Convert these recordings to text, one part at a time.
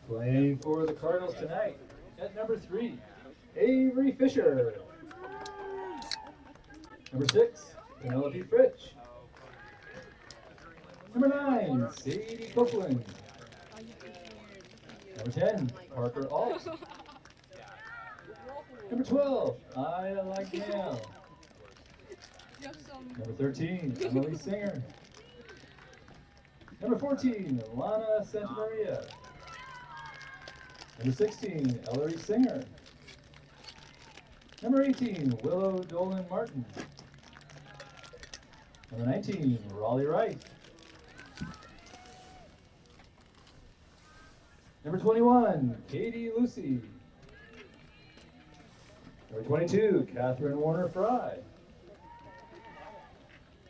Playing for the Cardinals tonight at number 3, Avery Fisher. Number 6, Penelope Fritsch. Number 9, Sadie Copeland. Number 10, Parker Alt. Number 12, Ida Lagnell. Number 13, Emily Singer. Number 14, Lana Santamaria. Number 16, Ellery Singer. Number 18, Willow Dolan Martin. Number 19, Raleigh Wright. Number 21, Katie Lucy. Number 22, Catherine Warner Fry.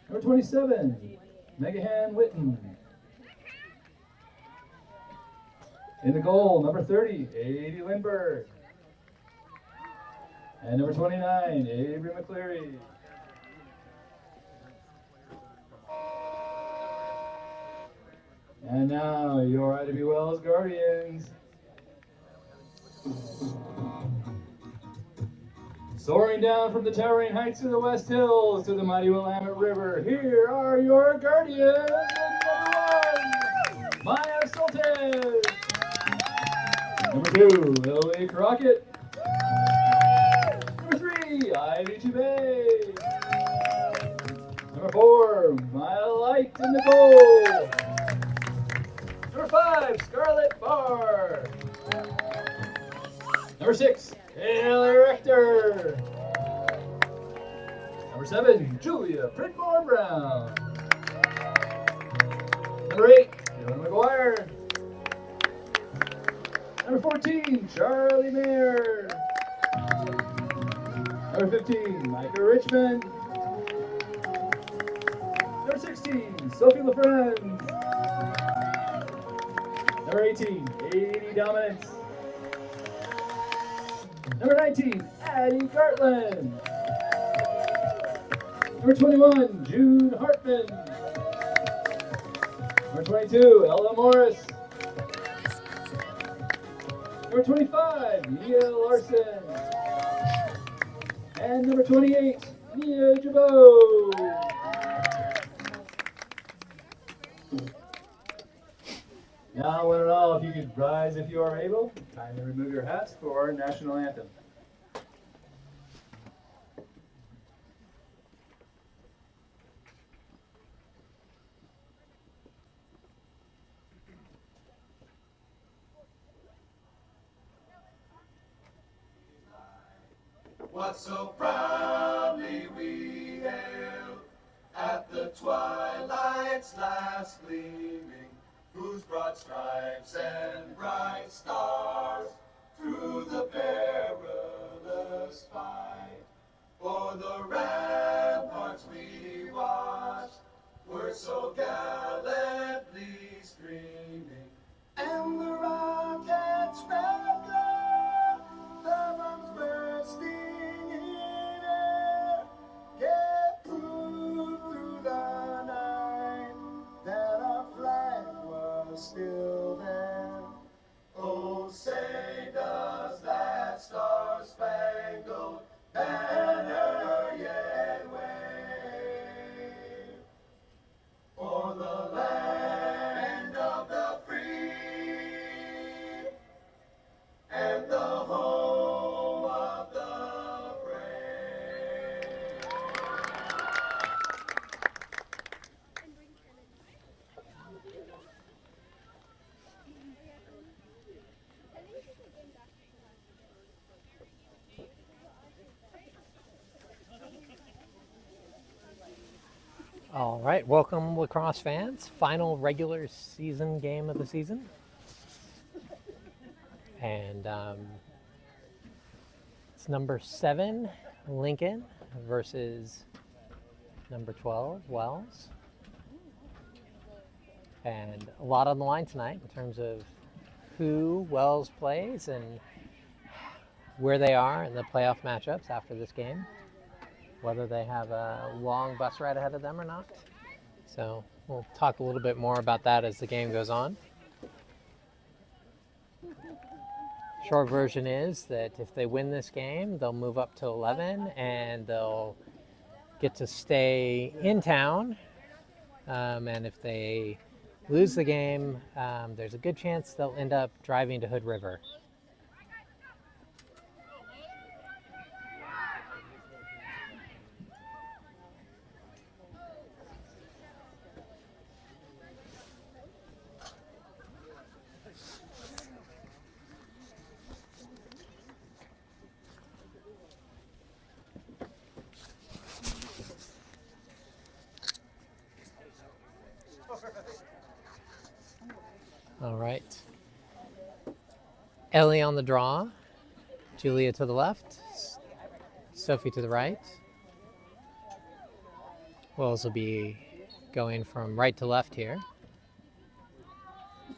Number 27, Megahan Witten. In the goal, number 30, Adie Lindbergh. And number 29, Avery McCleary. And now, your Ida Wells Guardians. Soaring down from the towering heights of the West Hills to the mighty Willamette River, here are your Guardians. Number 1, Maya Soltes. Number 2, Lily Crockett. Number 3, Ivy Toubé. Number 4, Maya Light in the goal. Number 5, Scarlett Barr. Number 6, Haley Rector. Number 7, Julia Pridmore Brown. Number 8, Dylan McGuire. Number 14, Charlie Mayer. Number 15, Micah Richmond. Number 16, Sophie LaFrance. Number 18, Adie Dominance. Number 19, Addie Gartland. Number 21, June Hartman. Number 22, Ella Morris. Number 25, Nia Larson. And number 28, Nia Jabot. Now, one and all, if you could rise if you are able, kindly remove your hats for our national anthem. What so proudly we hailed at the twilight's last gleaming, whose broad stripes and bright stars through the perilous fight for the ramparts we watched were so gallantly streaming, and the rockets' red glare, the bombs bursting in air, gave proof through the night that our flag was still there. Oh, say does that star-spangled banner yet wave for the land of the free and the home of the brave? All right, welcome lacrosse fans. Final regular season game of the season. And it's number 7, Lincoln, versus number 12, Wells. And a lot on the line tonight in terms of who Wells plays and where they are in the playoff matchups after this game, whether they have a long bus ride ahead of them or not. So We'll talk a little bit more about that as the game goes on. Short version is that if they win this game, they'll move up to 11 and they'll get to stay in town. And if they lose the game, there's a good chance they'll end up driving to Hood River. All right. Ellie on the draw. Julia to the left. Sophie to the right. Wells will be going from right to left here.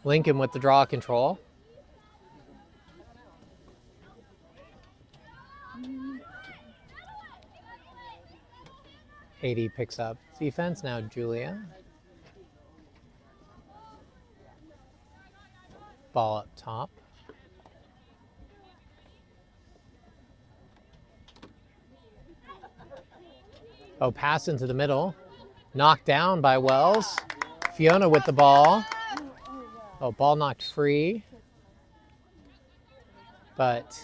Lincoln with the draw control. AD picks up defense. Now Julia. Ball up top. Oh, pass into the middle. Knocked down by Wells. Fiona with the ball. Oh, ball knocked free. But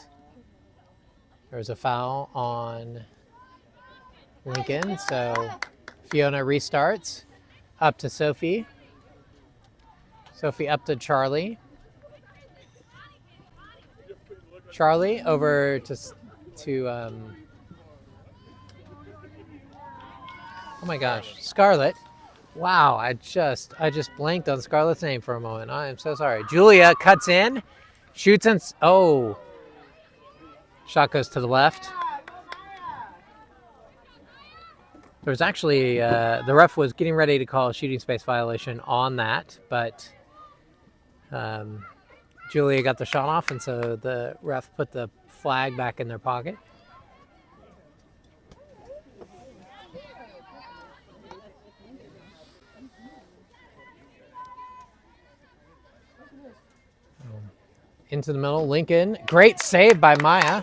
there's a foul on Lincoln. So Fiona restarts. Up to Sophie. Sophie up to Charlie. Charlie over to oh my gosh, Scarlett. Wow, I just blanked on Scarlett's name for a moment. I am so sorry. Julia cuts in, shoots and oh, shot goes to the left. There was actually the ref was getting ready to call a shooting space violation on that, but Julia got the shot off, and so the ref put the flag back in their pocket. Into the middle, Lincoln. Great save by Maya.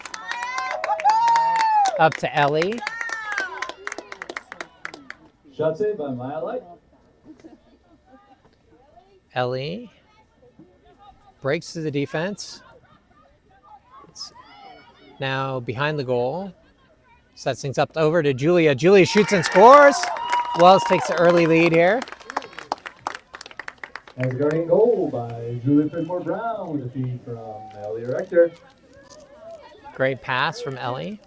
Up to Ellie. Shot save by Maya Light. Ellie breaks to the defense. It's now behind the goal. Sets things up over to Julia. Julia shoots and scores. Wells takes the early lead here. As guarding goal by Julia Fredmore Brown with a feed from Ellie Rector. Great pass from Ellie.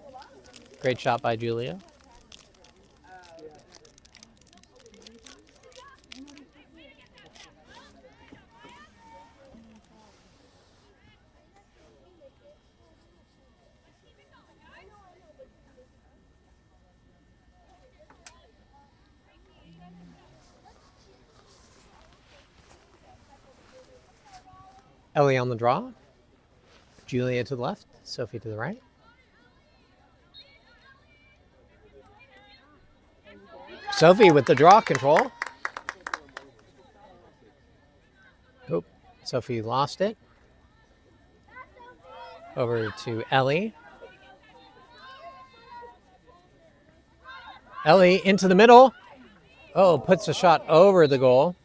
Great shot by Julia. Ellie on the draw. Julia to the left. Sophie to the right. Sophie with the draw control. Oh, Sophie lost it. Over to Ellie. Ellie into the middle. Oh, puts a shot over the goal.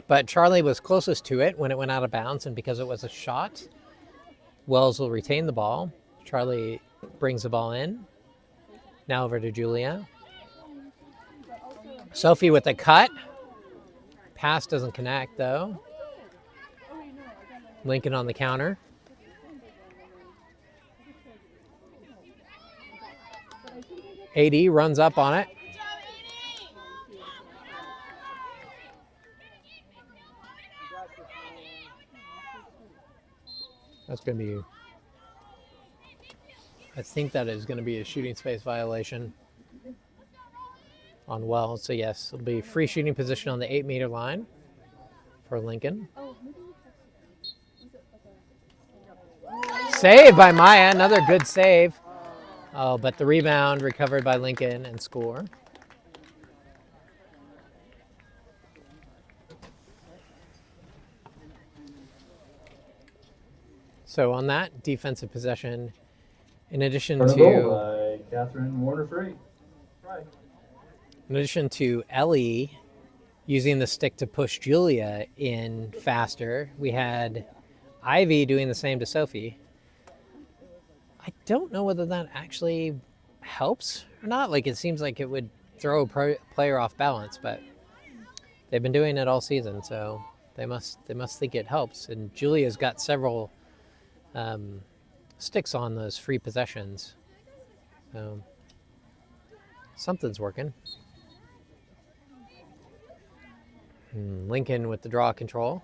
But Charlie was closest to it when it went out of bounds, and because it was a shot, Wells will retain the ball. Charlie brings the ball in. Now over to Julia. Sophie with a cut. Pass doesn't connect, though. Lincoln on the counter. AD runs up on it. That's going to be, I think that is going to be a shooting space violation on Wells. So yes, it'll be free shooting position on the 8-meter line for Lincoln. Save by Maya, another good save. Oh, but the rebound recovered by Lincoln and score. So on that defensive possession, in addition Front of goal to by Catherine Warner-Free. Right. in addition to Ellie using the stick to push Julia in faster, we had Ivy doing the same to Sophie. I don't know whether that actually helps or not. Like, it seems like it would throw a player off balance, but they've been doing it all season, so they must think it helps. And Julia's got several sticks on those free possessions, so something's working. Lincoln with the draw control.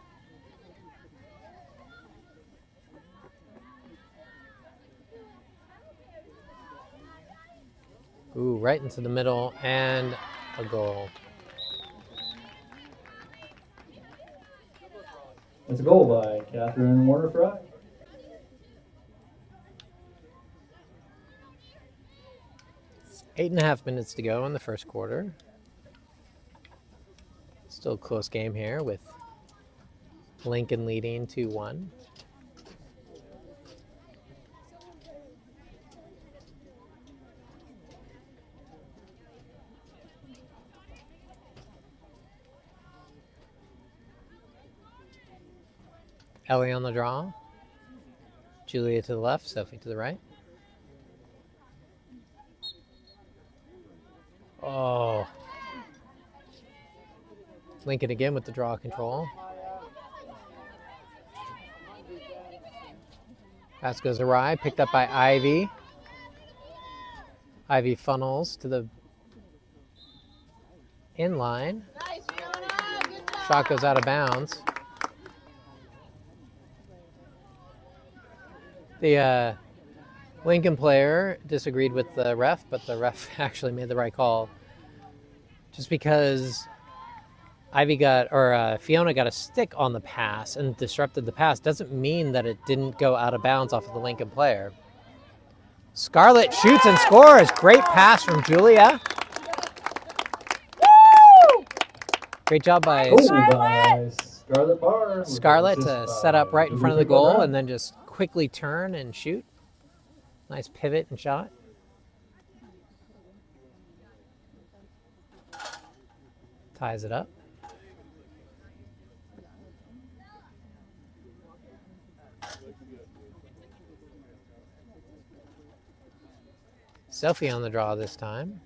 Ooh, right into the middle, and a goal. It's a goal by Catherine Warner-Frye. Eight and a half minutes to go in the first quarter. Still a close game here with Lincoln leading 2-1. Ellie on the draw. Julia to the left, Sophie to the right. Oh. Lincoln again with the draw control. Pass goes awry, picked up by Ivy. Ivy funnels to the inline. Shot goes out of bounds. The Lincoln player disagreed with the ref, but the ref actually made the right call. Just because Fiona got a stick on the pass and disrupted the pass doesn't mean that it didn't go out of bounds off of the Lincoln player. Scarlett shoots and scores. Great pass from Julia. Great job by Scarlett Barr. Scarlett to set up right in front of the goal and then just quickly turn and shoot. Nice pivot and shot. Ties it up. Sophie on the draw this time.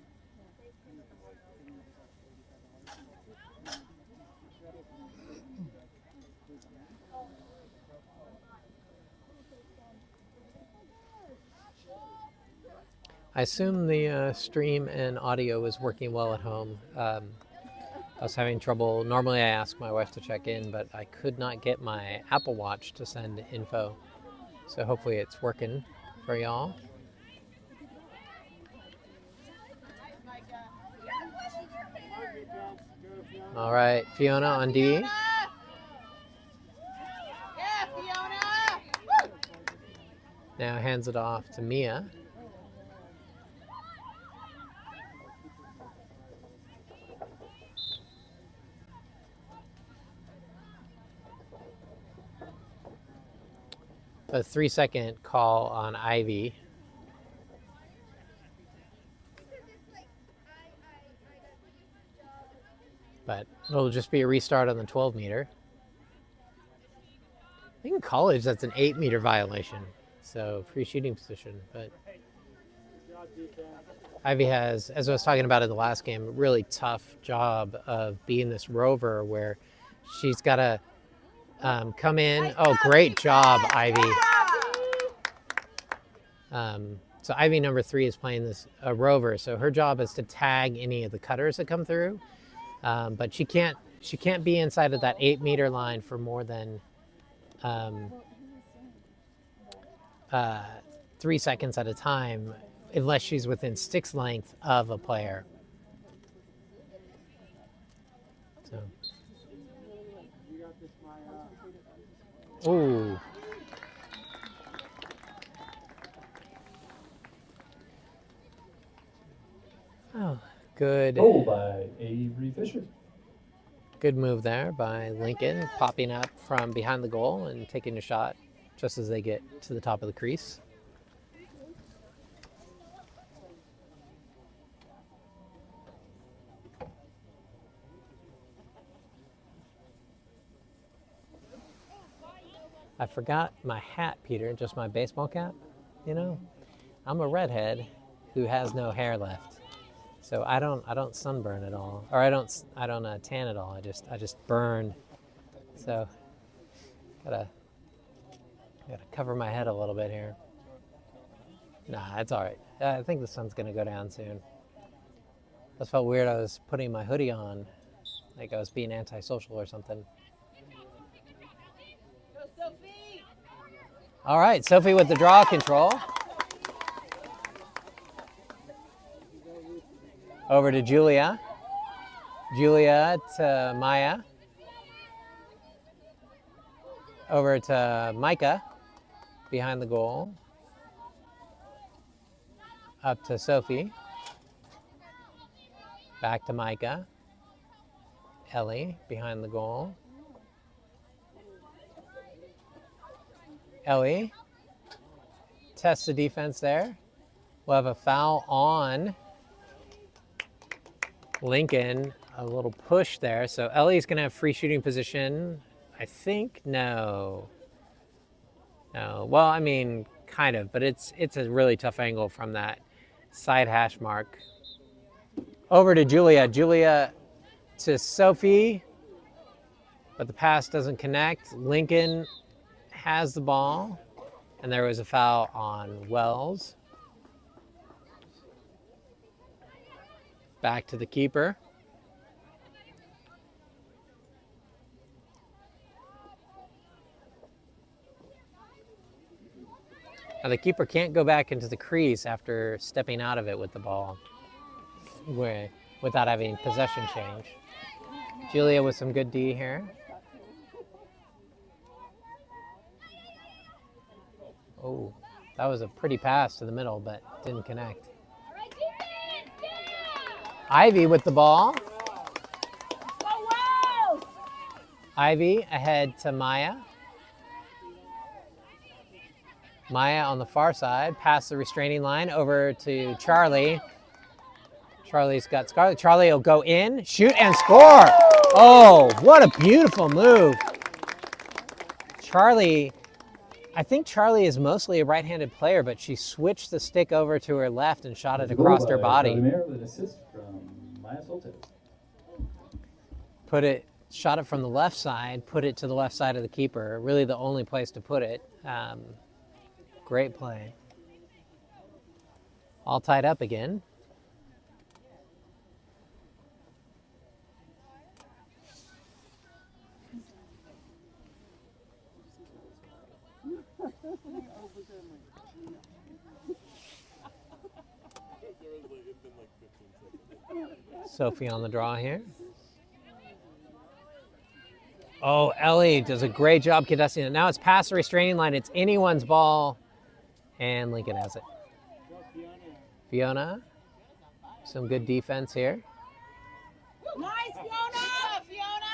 I assume the stream and audio is working well at home. I was having trouble. Normally I ask my wife to check in, but I could not get my Apple Watch to send info. So hopefully it's working for y'all. All right, Fiona on D. Now hands it off to Mia. A 3-second call on Ivy. But it'll just be a restart on the 12 meter. I think in college that's an 8 meter violation. So free shooting position. But Ivy has, as I was talking about in the last game, a really tough job of being this rover where she's got to come in. Oh, great job, Ivy. So Ivy number 3 is playing this rover. So her job is to tag any of the cutters that come through. But she can't be inside of that 8 meter line for more than 3 seconds at a time, unless she's within stick's length of a player. So. Ooh. Oh, good. Goal by Avery Fisher. Good move there by Lincoln, popping up from behind the goal and taking a shot just as they get to the top of the crease. I forgot my hat, Peter, just my baseball cap. You know, I'm a redhead who has no hair left. So I don't sunburn at all, or I don't tan at all. I just burn. So gotta cover my head a little bit here. Nah, it's all right. I think the sun's gonna go down soon. That felt weird. I was putting my hoodie on, like I was being antisocial or something. Go, Sophie! All right, Sophie with the draw control. Over to Julia. Julia to Maya. Over to Micah, behind the goal. Up to Sophie. Back to Micah. Ellie, behind the goal. Ellie tests the defense there. We'll have a foul on Lincoln, a little push there. So Ellie's going to have free shooting position. I think, no. Well, I mean, kind of, but it's a really tough angle from that side hash mark. Over to Julia. Julia to Sophie, but the pass doesn't connect. Lincoln has the ball, and there was a foul on Wells. Back to the keeper. Now the keeper can't go back into the crease after stepping out of it with the ball without having possession change. Julia with some good D here. Oh, that was a pretty pass to the middle, but didn't connect. Ivy with the ball. Ivy ahead to Maya. Maya on the far side, past the restraining line, over to Charlie. Charlie's got Scarlett. Charlie will go in, shoot, and score. Oh, what a beautiful move. Charlie, I think Charlie is mostly a right-handed player, but she switched the stick over to her left and shot it across her body. With an assist from Maya Soltes. Shot it from the left side, put it to the left side of the keeper. Really the only place to put it. Great play. All tied up again. Sophie on the draw here. Oh, Ellie does a great job contesting it. Now it's past the restraining line. It's anyone's ball, and Lincoln has it. Fiona, some good defense here. Nice, Fiona! Fiona!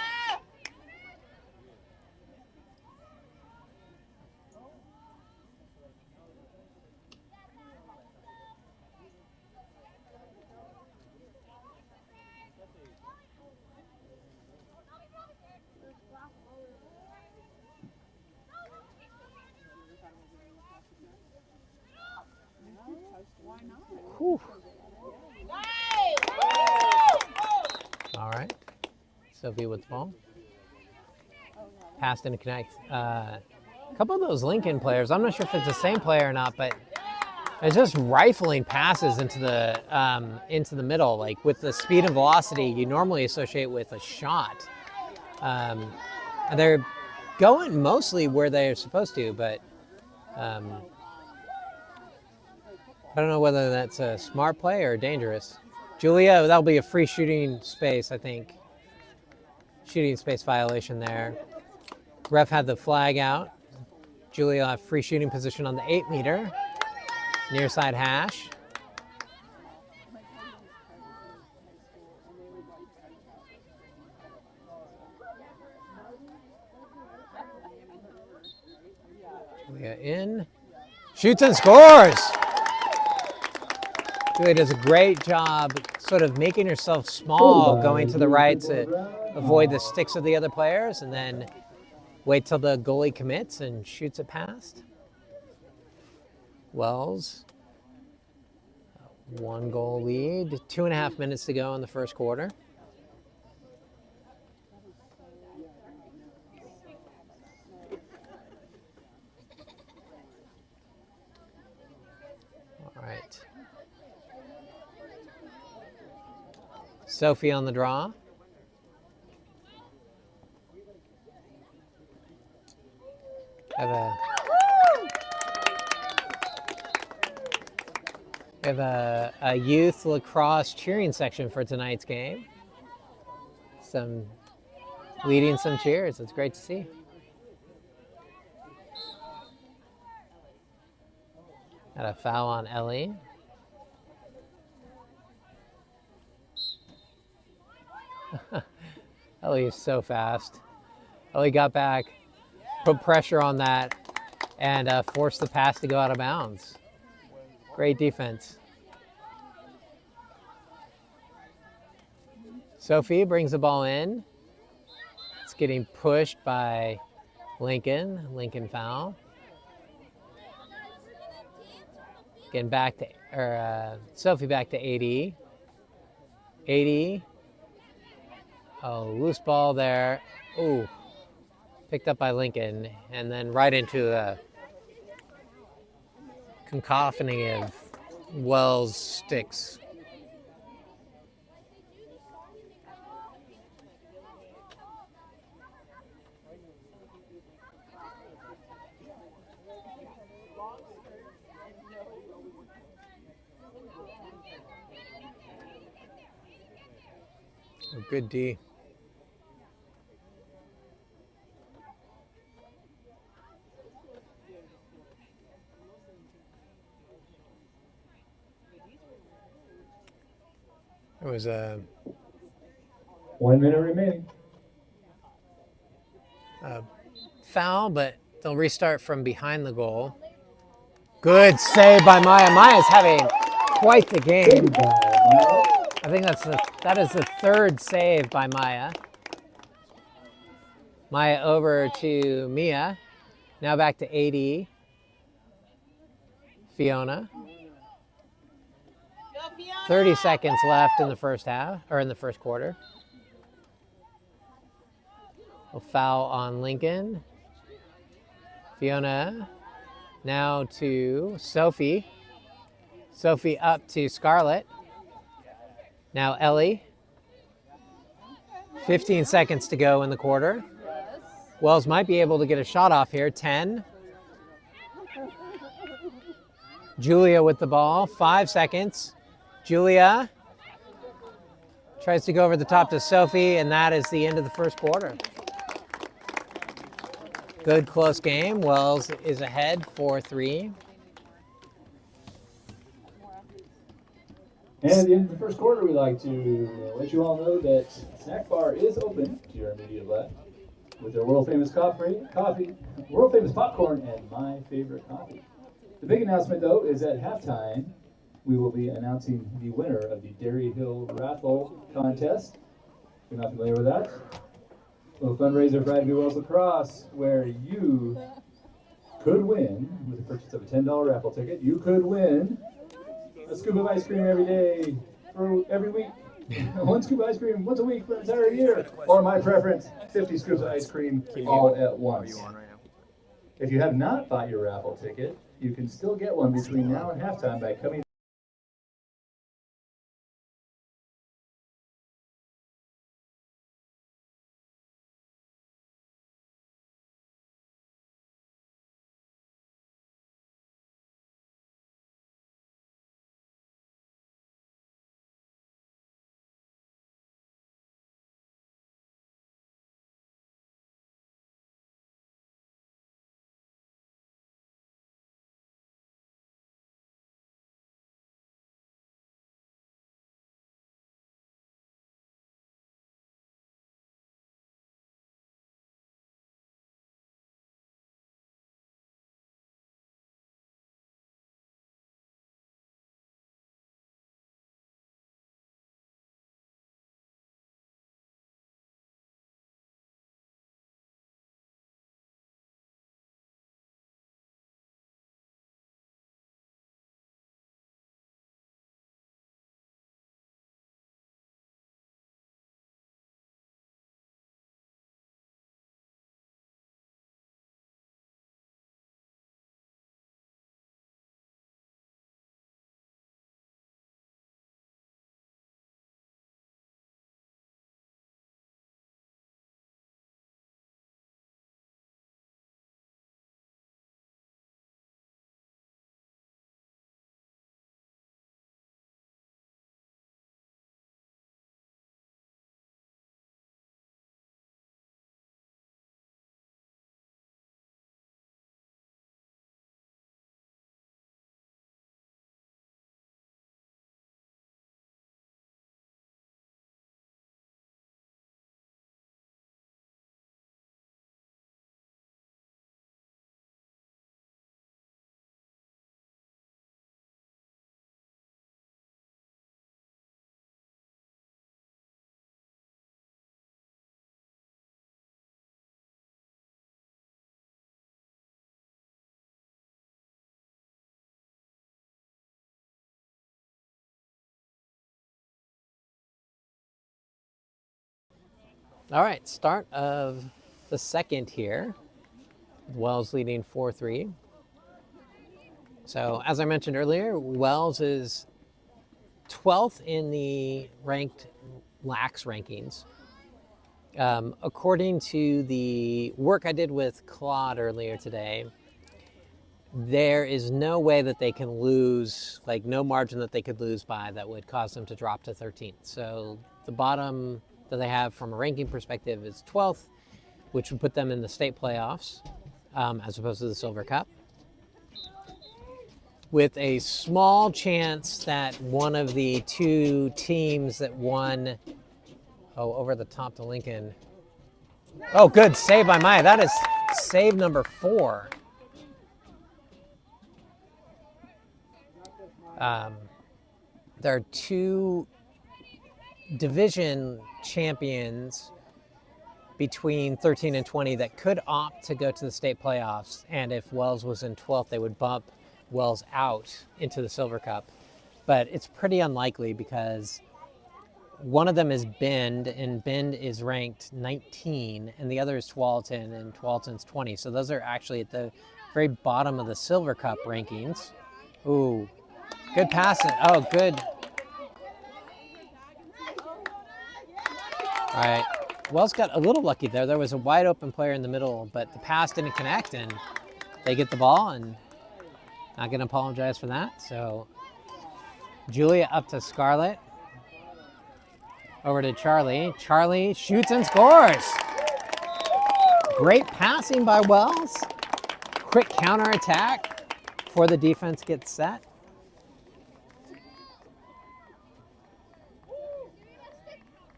Whew. All right. Sophie with the ball. Pass didn't connect. A couple of those Lincoln players, I'm not sure if it's the same player or not, but it's just rifling passes into the middle. Like with the speed and velocity you normally associate with a shot. And they're going mostly where they're supposed to, but I don't know whether that's a smart play or dangerous. Julia, that'll be a free shooting space, I think. Shooting space violation there. Ref had the flag out. Julia will have free shooting position on the 8 meter. Near side hash. Julia in. Shoots and scores! Julia does a great job sort of making herself small, going to the right to avoid the sticks of the other players, and then wait till the goalie commits and shoots it past. Wells, 1-goal lead, 2.5 minutes to go in the first quarter. All right. Sophie on the draw. We have a youth lacrosse cheering section for tonight's game. Leading some cheers. It's great to see. Got a foul on Ellie. Ellie is so fast. Ellie got back, put pressure on that, and forced the pass to go out of bounds. Great defense. Sophie brings the ball in. It's getting pushed by Lincoln. Lincoln foul. Getting back to, Sophie back to 80. 80. Oh, loose ball there. Ooh, picked up by Lincoln, and then right into a cacophony of Wells sticks. Oh, good D. It was a 1 minute remaining. Foul, but they'll restart from behind the goal. Good save by Maya. Maya's having quite the game. I think that is the third save by Maya. Maya over to Mia. Now back to 80. Fiona. 30 seconds left in the first half, or in the first quarter. A foul on Lincoln. Fiona now to Sophie. Sophie up to Scarlett. Now Ellie. 15 seconds to go in the quarter. Wells might be able to get a shot off here. 10. Julia with the ball. 5 seconds. Julia tries to go over the top to Sophie, and that is the end of the first quarter. Good close game. Wells is ahead 4-3. And at the end of the first quarter, we'd like to let you all know that Snack Bar is open to your immediate left with their world famous coffee, world famous popcorn, and my favorite coffee. The big announcement, though, is at halftime, we will be announcing the winner of the Dairy Hill Raffle contest. If you're not familiar with that, a little fundraiser for Ivy Wells Lacrosse, where you could win, with the purchase of a $10 raffle ticket, you could win a scoop of ice cream every day, for every week. 1 scoop of ice cream once a week for an entire year. Or my preference, 50 scoops of ice cream all at once. If you have not bought your raffle ticket, you can still get one between now and halftime by coming All right, start of the second here. Wells leading 4-3. So as I mentioned earlier, Wells is 12th in the ranked lax rankings. According to the work I did with Claude earlier today, there is no way that they can lose, like no margin that they could lose by that would cause them to drop to 13th. So the bottom that they have from a ranking perspective is 12th, which would put them in the state playoffs as opposed to the Silver Cup, with a small chance that one of the two teams that won, over the top to Lincoln. Oh, good save by Maya. That is save number 4. There are two division champions between 13 and 20 that could opt to go to the state playoffs. And if Wells was in 12th, they would bump Wells out into the Silver Cup. But it's pretty unlikely because one of them is Bend, and Bend is ranked 19, and the other is Tualatin, and Tualatin's 20. So those are actually at the very bottom of the Silver Cup rankings. Ooh, good passing. Oh, good. All right. Wells got a little lucky there. There was a wide open player in the middle, but the pass didn't connect, and they get the ball, and not going to apologize for that. So Julia up to Scarlett. Over to Charlie. Charlie shoots and scores. Great passing by Wells. Quick counterattack before the defense gets set.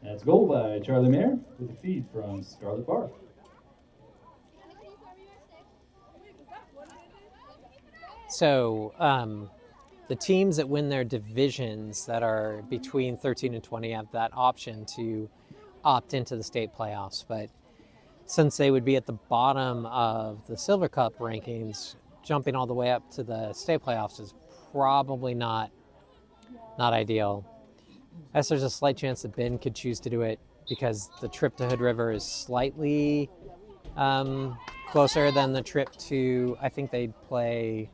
That's a goal by Charlie Mayer with a feed from Scarlett Barth. So the teams that win their divisions that are between 13 and 20 have that option to opt into the state playoffs. But since they would be at the bottom of the Silver Cup rankings, jumping all the way up to the state playoffs is probably not ideal. I guess there's a slight chance that Ben could choose to do it because the trip to Hood River is slightly closer than the trip to, I think they'd play,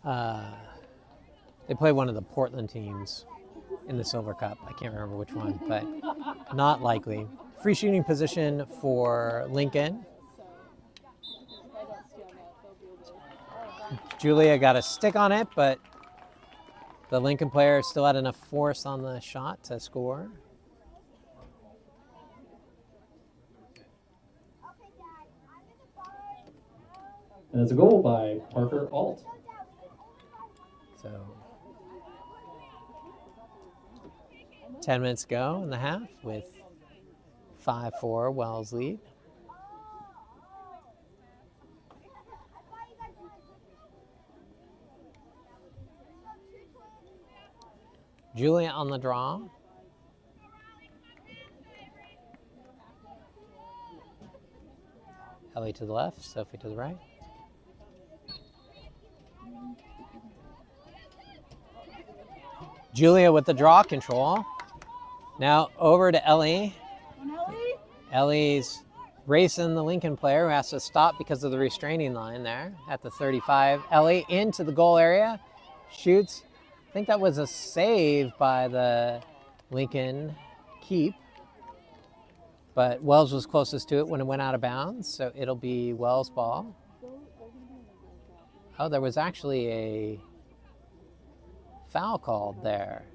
they play one of the Portland teams in the Silver Cup. I can't remember which one, but not likely. Free shooting position for Lincoln. Julia got a stick on it, but the Lincoln player still had enough force on the shot to score. And it's a goal by Parker Alt. So 10 minutes to go in the half with 5-4 Wells lead. Julia on the draw. Ellie to the left, Sophie to the right. Julia with the draw control. Now over to Ellie. Ellie's racing the Lincoln player who has to stop because of the restraining line there at the 35. Ellie into the goal area, shoots. I think that was a save by the Lincoln keep, but Wells was closest to it when it went out of bounds, so it'll be Wells' ball. Oh, there was actually a foul called there.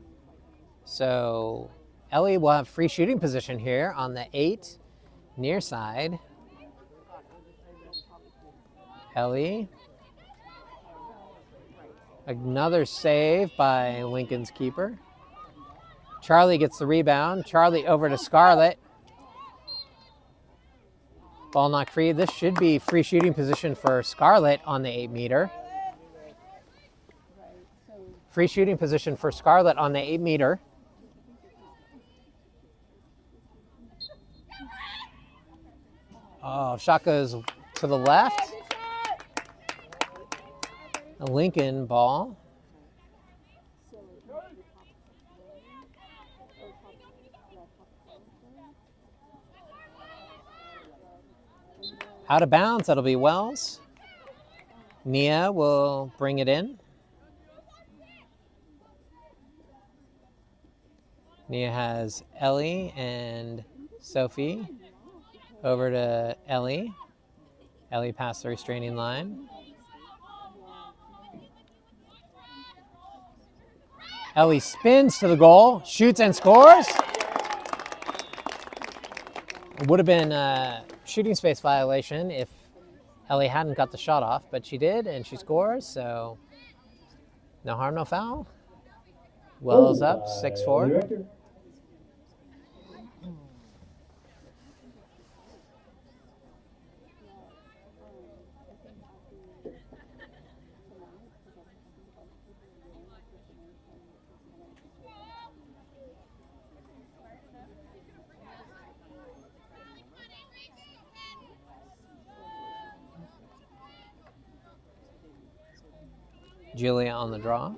So Ellie will have free shooting position here on the 8 near side. Ellie. Another save by Lincoln's keeper. Charlie gets the rebound. Charlie over to Scarlett. Ball knocked free. This should be free shooting position for Scarlett on the 8 meter. Free shooting position for Scarlett on the 8 meter. Oh, shot goes to the left. A Lincoln ball. Out of bounds, that'll be Wells. Nia will bring it in. Nia has Ellie and Sophie. Over to Ellie. Ellie past the restraining line. Ellie spins to the goal, shoots and scores. It would have been a shooting space violation if Ellie hadn't got the shot off, but she did, and she scores, so no harm, no foul. Wells up, 6-4. Julia on the draw.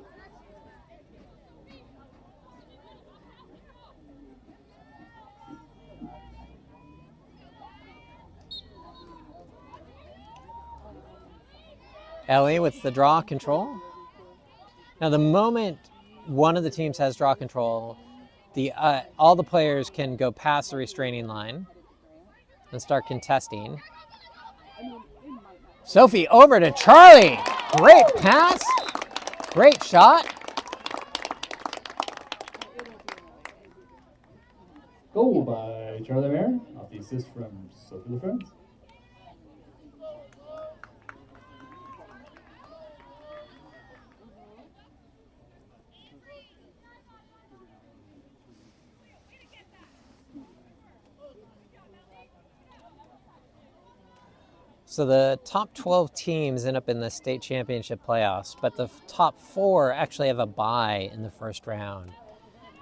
Ellie with the draw control. Now the moment one of the teams has draw control, all the players can go past the restraining line and start contesting. Sophie over to Charlie. Great pass. Great shot. Goal by Charlie Marin, off the assist from Sophie LaFrance. So the top 12 teams end up in the state championship playoffs, but the top 4 actually have a bye in the first round.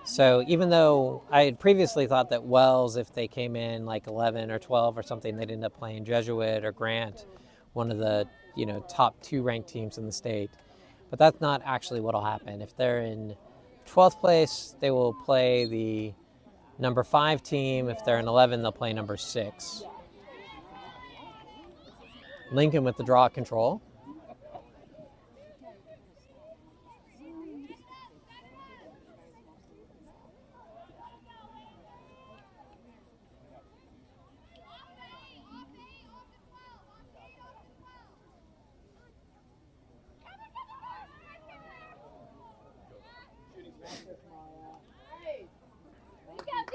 So even though I had previously thought that Wells, if they came in like 11 or 12 or something, they'd end up playing Jesuit or Grant, one of the top 2 ranked teams in the state. But that's not actually what will happen. If they're in 12th place, they will play the number 5 team. If they're in 11, they'll play number 6. Lincoln with the draw control.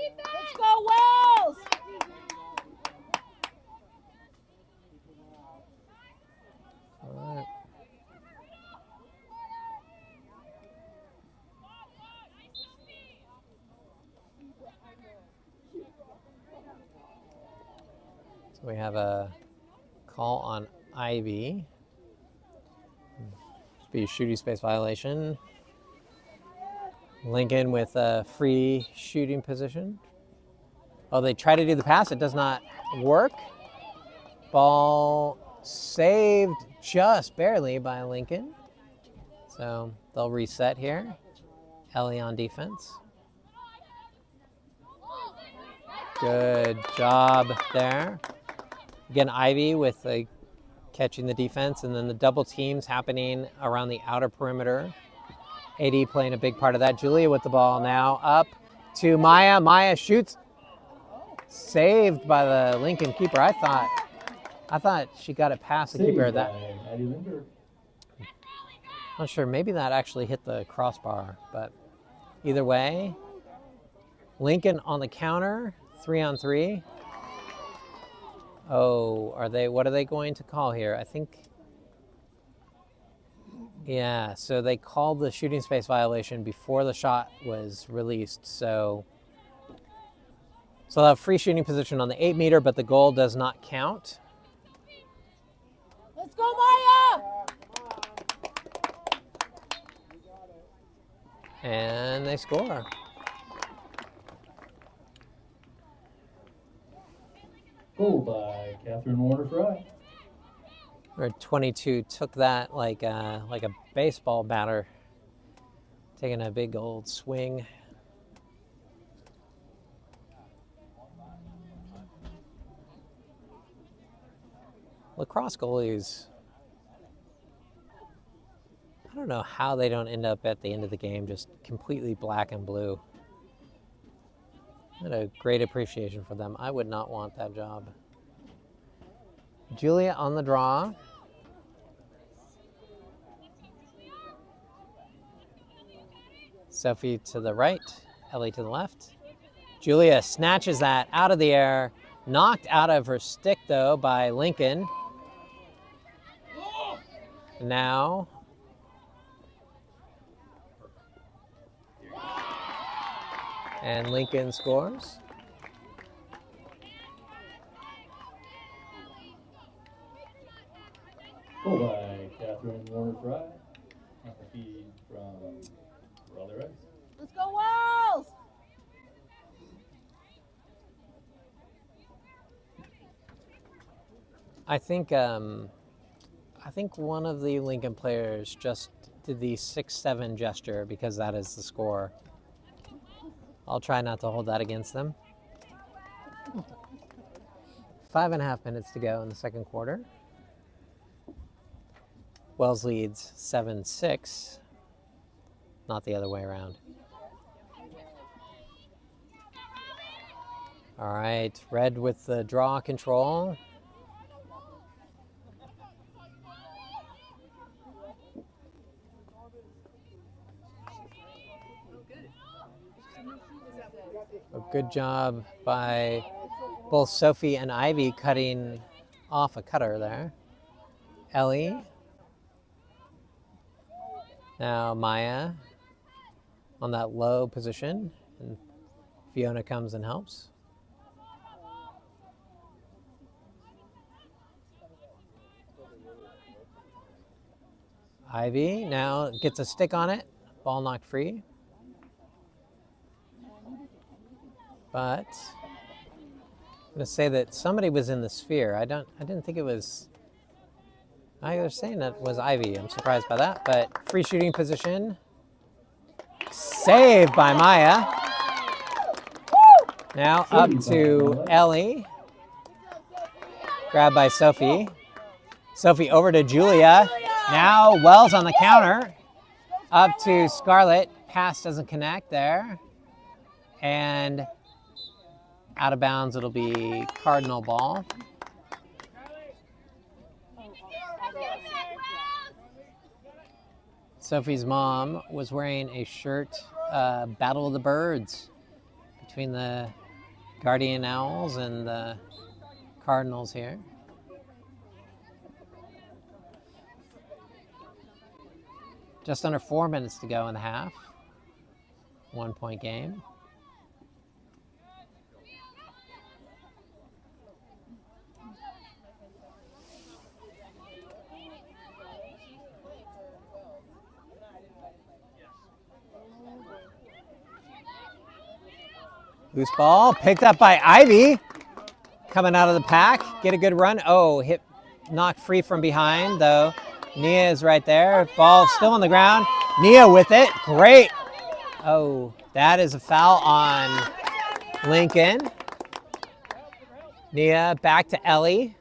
Let's go, Wells! All right. So we have a call on Ivy. Be a shooting space violation. Lincoln with a free shooting position. Oh, they try to do the pass. It does not work. Ball saved just barely by Lincoln. So they'll reset here. Ellie on defense. Good job there. Again, Ivy with catching the defense, and then the double teams happening around the outer perimeter. AD playing a big part of that. Julia with the ball now up to Maya. Maya shoots. Saved by the Lincoln keeper. I thought she got it past the keeper. That not sure. Maybe that actually hit the crossbar, but either way, Lincoln on the counter, 3-on-3. Oh, what are they going to call here? I think, yeah, so they called the shooting space violation before the shot was released. So they'll have free shooting position on the 8-meter, but the goal does not count. Let's go, Maya! And they score. Goal by Catherine Warner-Fry. Where 22 took that like a baseball batter, taking a big old swing. Lacrosse goalies, I don't know how they don't end up at the end of the game just completely black and blue. I had a great appreciation for them. I would not want that job. Julia on the draw. Sophie to the right, Ellie to the left. Julia snatches that out of the air, knocked out of her stick though by Lincoln. Now and Lincoln scores. Goal by Catherine Warner-Fry. Off the feed from Raleigh Rice. Let's go Wells! I think one of the Lincoln players just did the 6-7 gesture because that is the score. I'll try not to hold that against them. 5.5 minutes to go in the second quarter. Wells leads 7-6, not the other way around. All right, Red with the draw control. A good job by both Sophie and Ivy cutting off a cutter there. Ellie. Now Maya on that low position, and Fiona comes and helps. Ivy now gets a stick on it, ball knocked free. But I'm going to say that somebody was in the sphere. I didn't think it was. I was saying that was Ivy. I'm surprised by that. But free shooting position. Saved by Maya. Now up to Ellie. Grabbed by Sophie. Sophie over to Julia. Now Wells on the counter. Up to Scarlett. Pass doesn't connect there. And out of bounds, it'll be Cardinal ball. Sophie's mom was wearing a shirt, Battle of the Birds, between the Guardian Owls and the Cardinals here. Just under 4 minutes to go in the half. 1 point game. Loose ball, picked up by Ivy. Coming out of the pack, get a good run. Oh, hit, knocked free from behind though. Nia is right there. Ball still on the ground. Nia with it, great. Oh, that is a foul on Lincoln. Nia back to Ellie.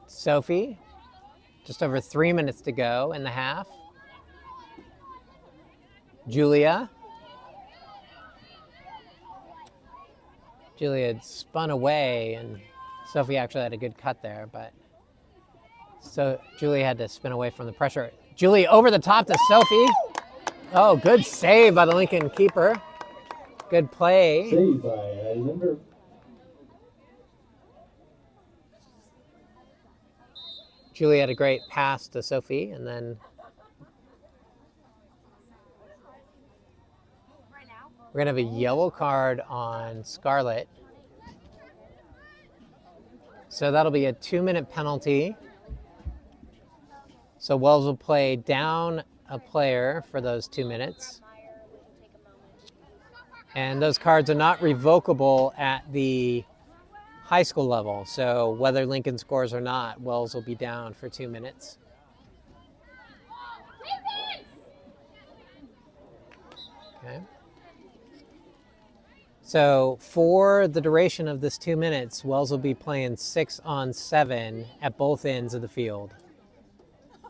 Sophie, just over 3 minutes to go in the half. Julia. Julia had spun away, and Sophie actually had a good cut there, but so Julia had to spin away from the pressure. Julia over the top to Sophie. Oh, good save by the Lincoln keeper. Good play. Saved by Alexander. Julia had a great pass to Sophie, and then we're going to have a yellow card on Scarlett. So that'll be a 2-minute penalty. So Wells will play down a player for those 2 minutes. And those cards are not revocable at the high school level. So whether Lincoln scores or not, Wells will be down for 2 minutes. Okay. So for the duration of this 2 minutes, Wells will be playing 6-on-7 at both ends of the field. Go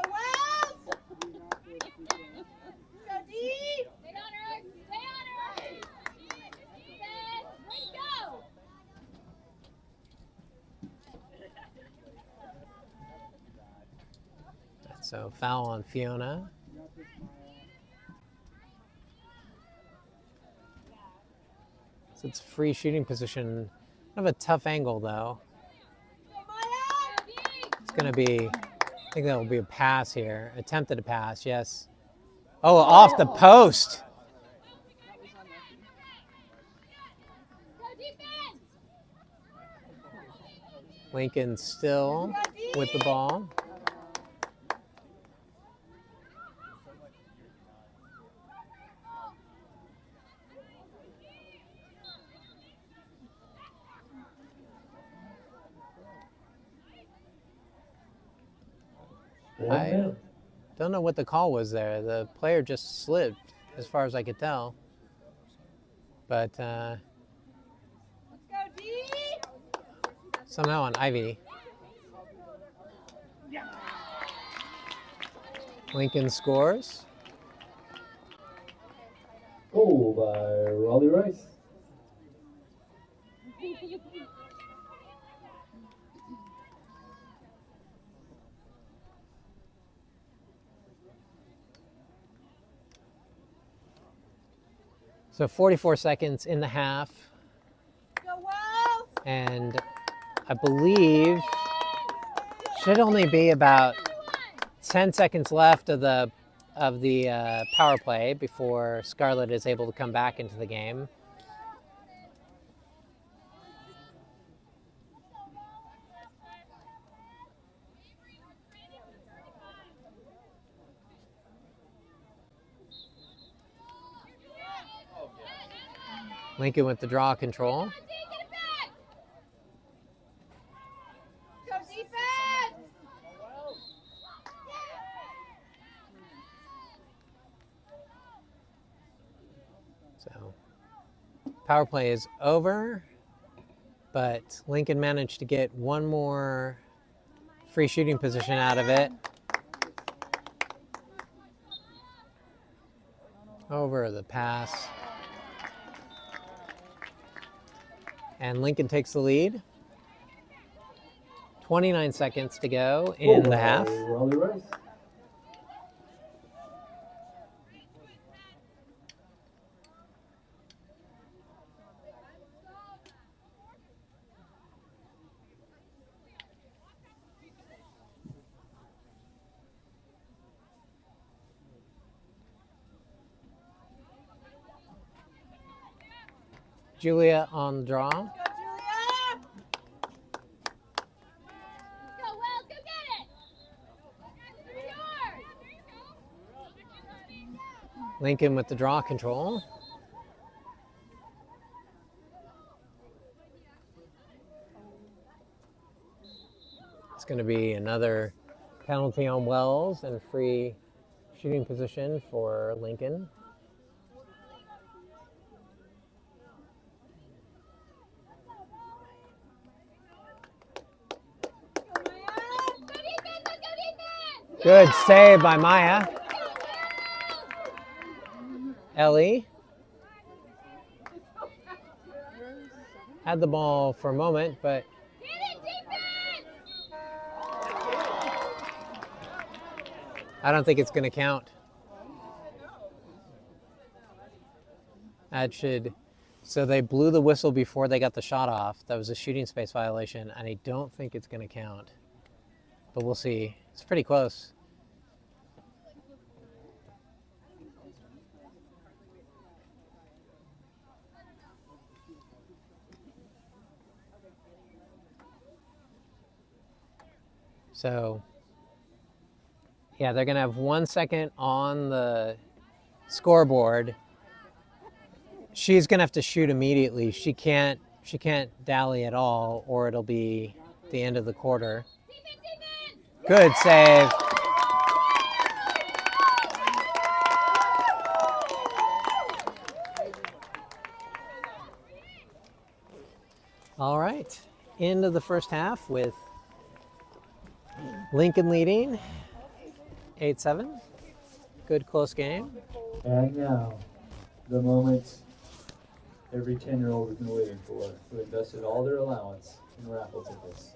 Wells! Go deep! Stay on her! Stay on her! Defense! Way to go! So foul on Fiona. So it's a free shooting position. Kind of a tough angle though. It's going to be, I think that will be a pass here. Attempted a pass, yes. Oh, off the post. Lincoln still with the ball. I don't know what the call was there. The player just slipped, as far as I could tell. But Let's go deep! somehow on Ivy. Lincoln scores. Goal by Raleigh Rice. So 44 seconds in the half. Go Wells! And I believe should only be about 10 seconds left of the power play before Scarlett is able to come back into the game. Lincoln with the draw control. Go defense! So power play is over, but Lincoln managed to get one more free shooting position out of it. Over the pass. And Lincoln takes the lead. 29 seconds to go in the half. Raleigh Rice. Julia on the draw. Go Julia! Go Wells! Go get it! It's yours! Lincoln with the draw control. It's going to be another penalty on Wells and free shooting position for Lincoln. Good save by Maya. Ellie had the ball for a moment, but I don't think it's going to count. That should. So they blew the whistle before they got the shot off. That was a shooting space violation, and I don't think it's going to count. But we'll see. It's pretty close. So, yeah, they're going to have 1 second on the scoreboard. She's going to have to shoot immediately. She can't dally at all, or it'll be the end of the quarter. Good save. All right, end of the first half with Lincoln leading 8-7. Good close game. And now, the moment every 10-year-old has been waiting for, who invested all their allowance in raffle tickets.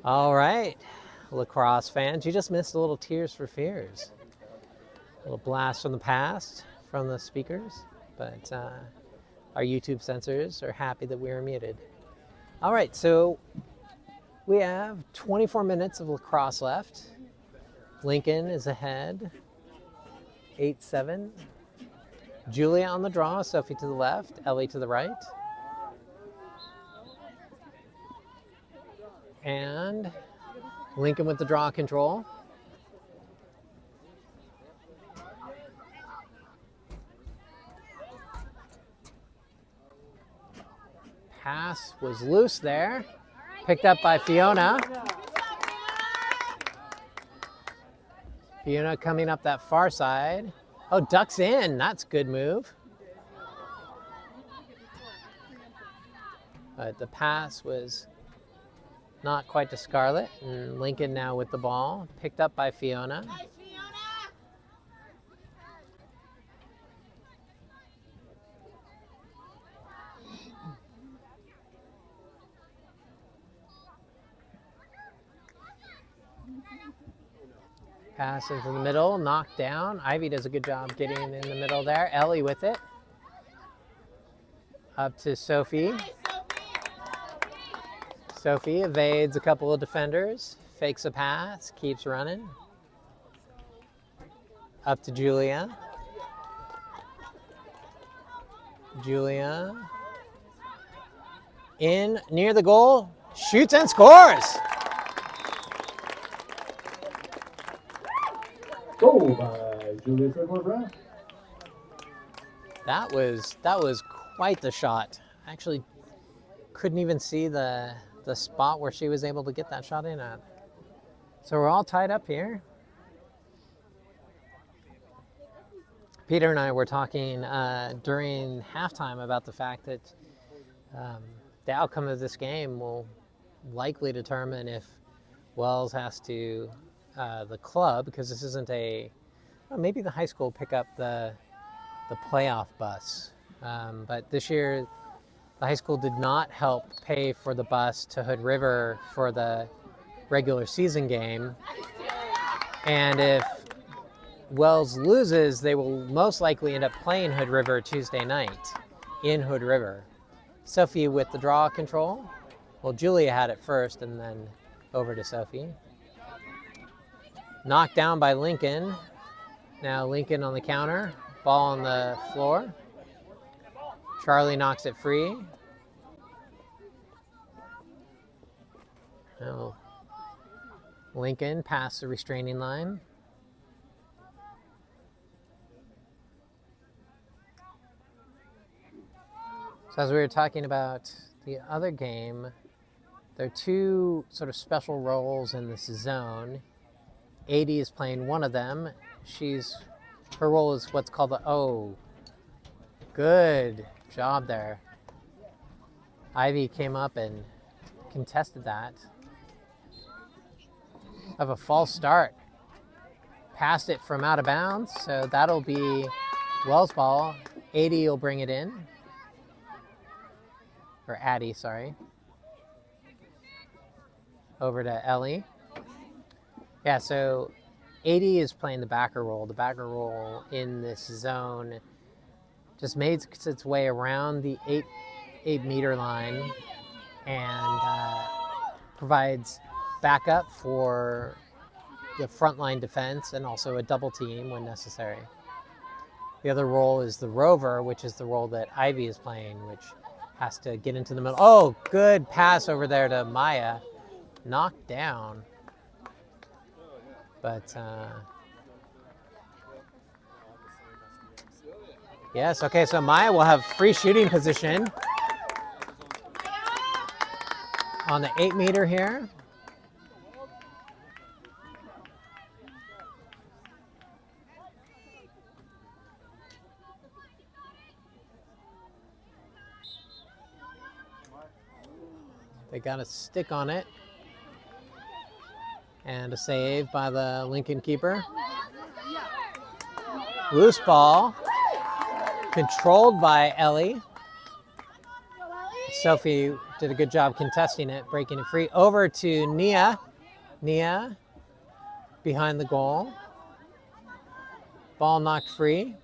All right, Lacrosse fans, you just missed a little Tears for Fears. A little blast from the past from the speakers, but our YouTube censors are happy that we were muted. All right, so we have 24 minutes of lacrosse left. Lincoln is ahead, 8-7. Julia on the draw, Sophie to the left, Ellie to the right. And Lincoln with the draw control. Pass was loose there. Picked up by Fiona. Fiona coming up that far side. Oh, ducks in. That's a good move. But the pass was not quite to Scarlett. And Lincoln now with the ball. Picked up by Fiona. Pass into the middle, knocked down. Ivy does a good job getting in the middle there. Ellie with it. Up to Sophie. Sophie evades a couple of defenders, fakes a pass, keeps running. Up to Julia. Julia. In near the goal, shoots and scores. Goal by Julia Brown. That was quite the shot. I actually couldn't even see the spot where she was able to get that shot in at. So we're all tied up here. Peter and I were talking during halftime about the fact that the outcome of this game will likely determine if Wells has to the club, because this isn't well, maybe the high school pick up the playoff bus. But this year, the high school did not help pay for the bus to Hood River for the regular season game. And if Wells loses, they will most likely end up playing Hood River Tuesday night in Hood River. Sophie with the draw control. Well, Julia had it first and then over to Sophie. Knocked down by Lincoln. Now Lincoln on the counter. Ball on the floor. Charlie knocks it free. Now Lincoln past the restraining line. So as we were talking about the other game, there are two sort of special roles in this zone. 80 is playing one of them. Her role is what's called good job there. Ivy came up and contested that. Have a false start. Passed it from out of bounds, so that'll be Wells' ball. 80 will bring it in. Or Addie, sorry. Over to Ellie. Yeah, so 80 is playing the backer role. The backer role in this zone just makes its way around the 8-meter line and provides backup for the frontline defense and also a double team when necessary. The other role is the rover, which is the role that Ivy is playing, which has to get into the middle. Oh, good pass over there to Maya. Knocked down. But, yes, okay, so Maya will have free shooting position on the 8-meter here. They got a stick on it. And a save by the Lincoln keeper. Loose ball. Controlled by Ellie. Sophie did a good job contesting it, breaking it free. Over to Nia. Nia behind the goal. Ball knocked free.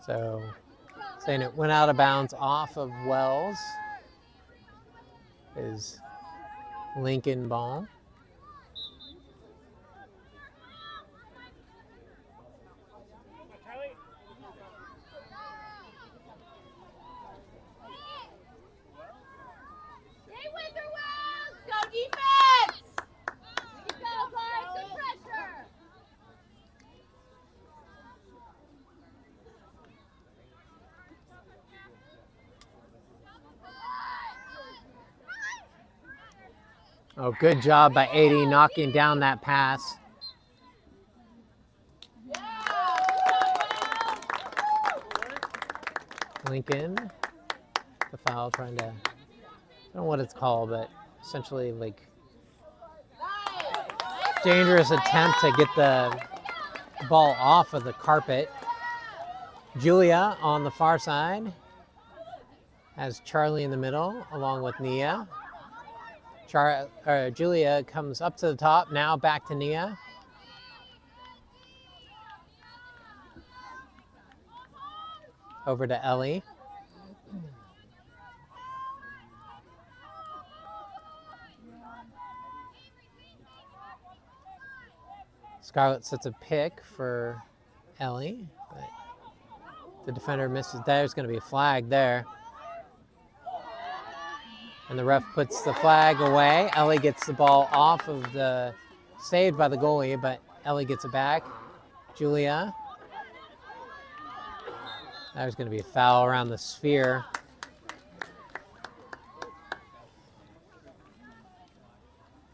So saying it went out of bounds off of Wells is Lincoln ball. Stay with her, Wells. Go defense. There you go, guys. Good pressure. Oh, good job by 80 knocking down that pass. Lincoln, the foul, trying to, I don't know what it's called, but essentially like dangerous attempt to get the ball off of the carpet. Julia on the far side has Charlie in the middle along with Nia. Julia comes up to the top, now back to Nia. Over to Ellie. Scarlett sets a pick for Ellie, but the defender misses. There's going to be a flag there. And the ref puts the flag away. Ellie gets the ball off of the, saved by the goalie, but Ellie gets it back. Julia. There's going to be a foul around the sphere.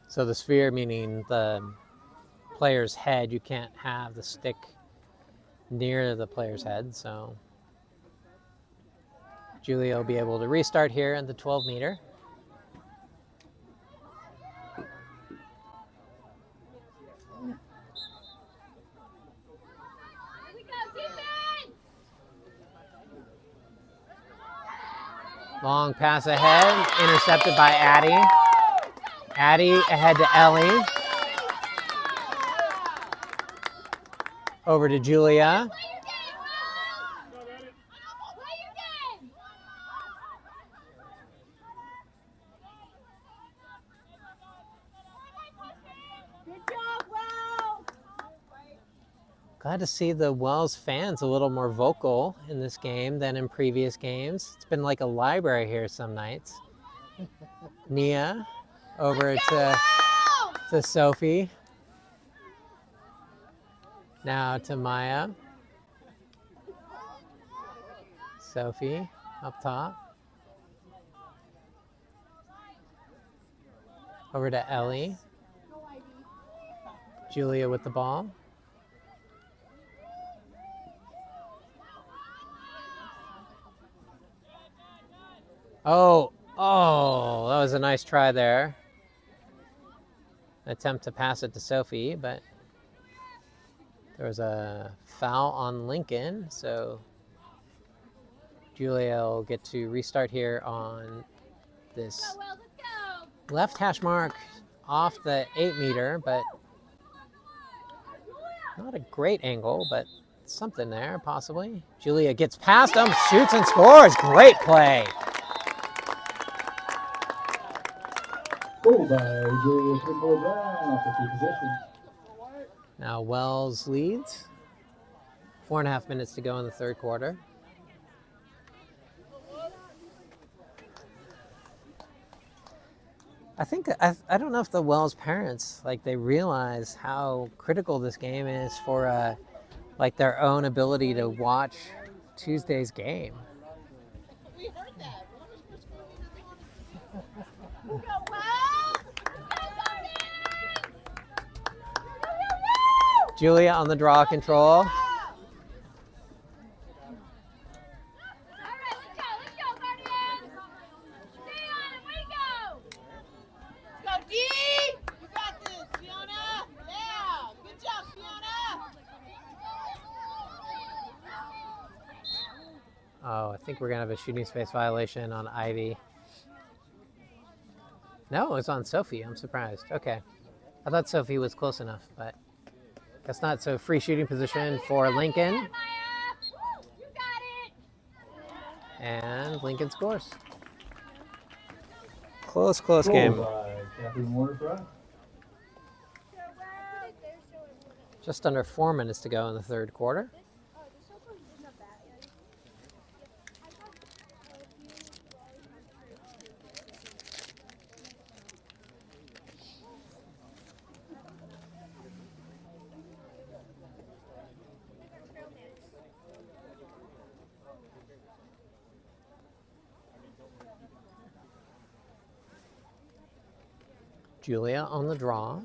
So the sphere meaning the player's head. You can't have the stick near the player's head. So Julia will be able to restart here in the 12 meter. Long pass ahead, intercepted by Addie. Addie ahead to Ellie. Over to Julia. Glad to see the Wells fans a little more vocal in this game than in previous games. It's been like a library here some nights. Nia over to Sophie. Now to Maya. Sophie up top. Over to Ellie. Julia with the ball. Oh, that was a nice try there. Attempt to pass it to Sophie, but there was a foul on Lincoln, so Julia will get to restart here on this left hash mark off the 8 meter, but not a great angle, but something there possibly. Julia gets past him, shoots and scores. Great play. Goal by Julia Trimble Brown off the key position. Now Wells leads. 4.5 minutes to go in the third quarter. I don't know if the Wells parents, like, they realize how critical this game is for like their own ability to watch Tuesday's game. We heard that. Julia on the draw control. All right, let's go, Guardians. Stay on it, way to go. Go, D! You got this, Fiona! Yeah! Good job, Fiona! Oh, I think we're going to have a shooting space violation on Ivy. No, it's on Sophie. I'm surprised. Okay. I thought Sophie was close enough, but guess not. So free shooting position for Lincoln. Maya, you got it. And Lincoln scores. Close Goal game. by Catherine Waterfront. Just under 4 minutes to go in the third quarter. Julia on the draw.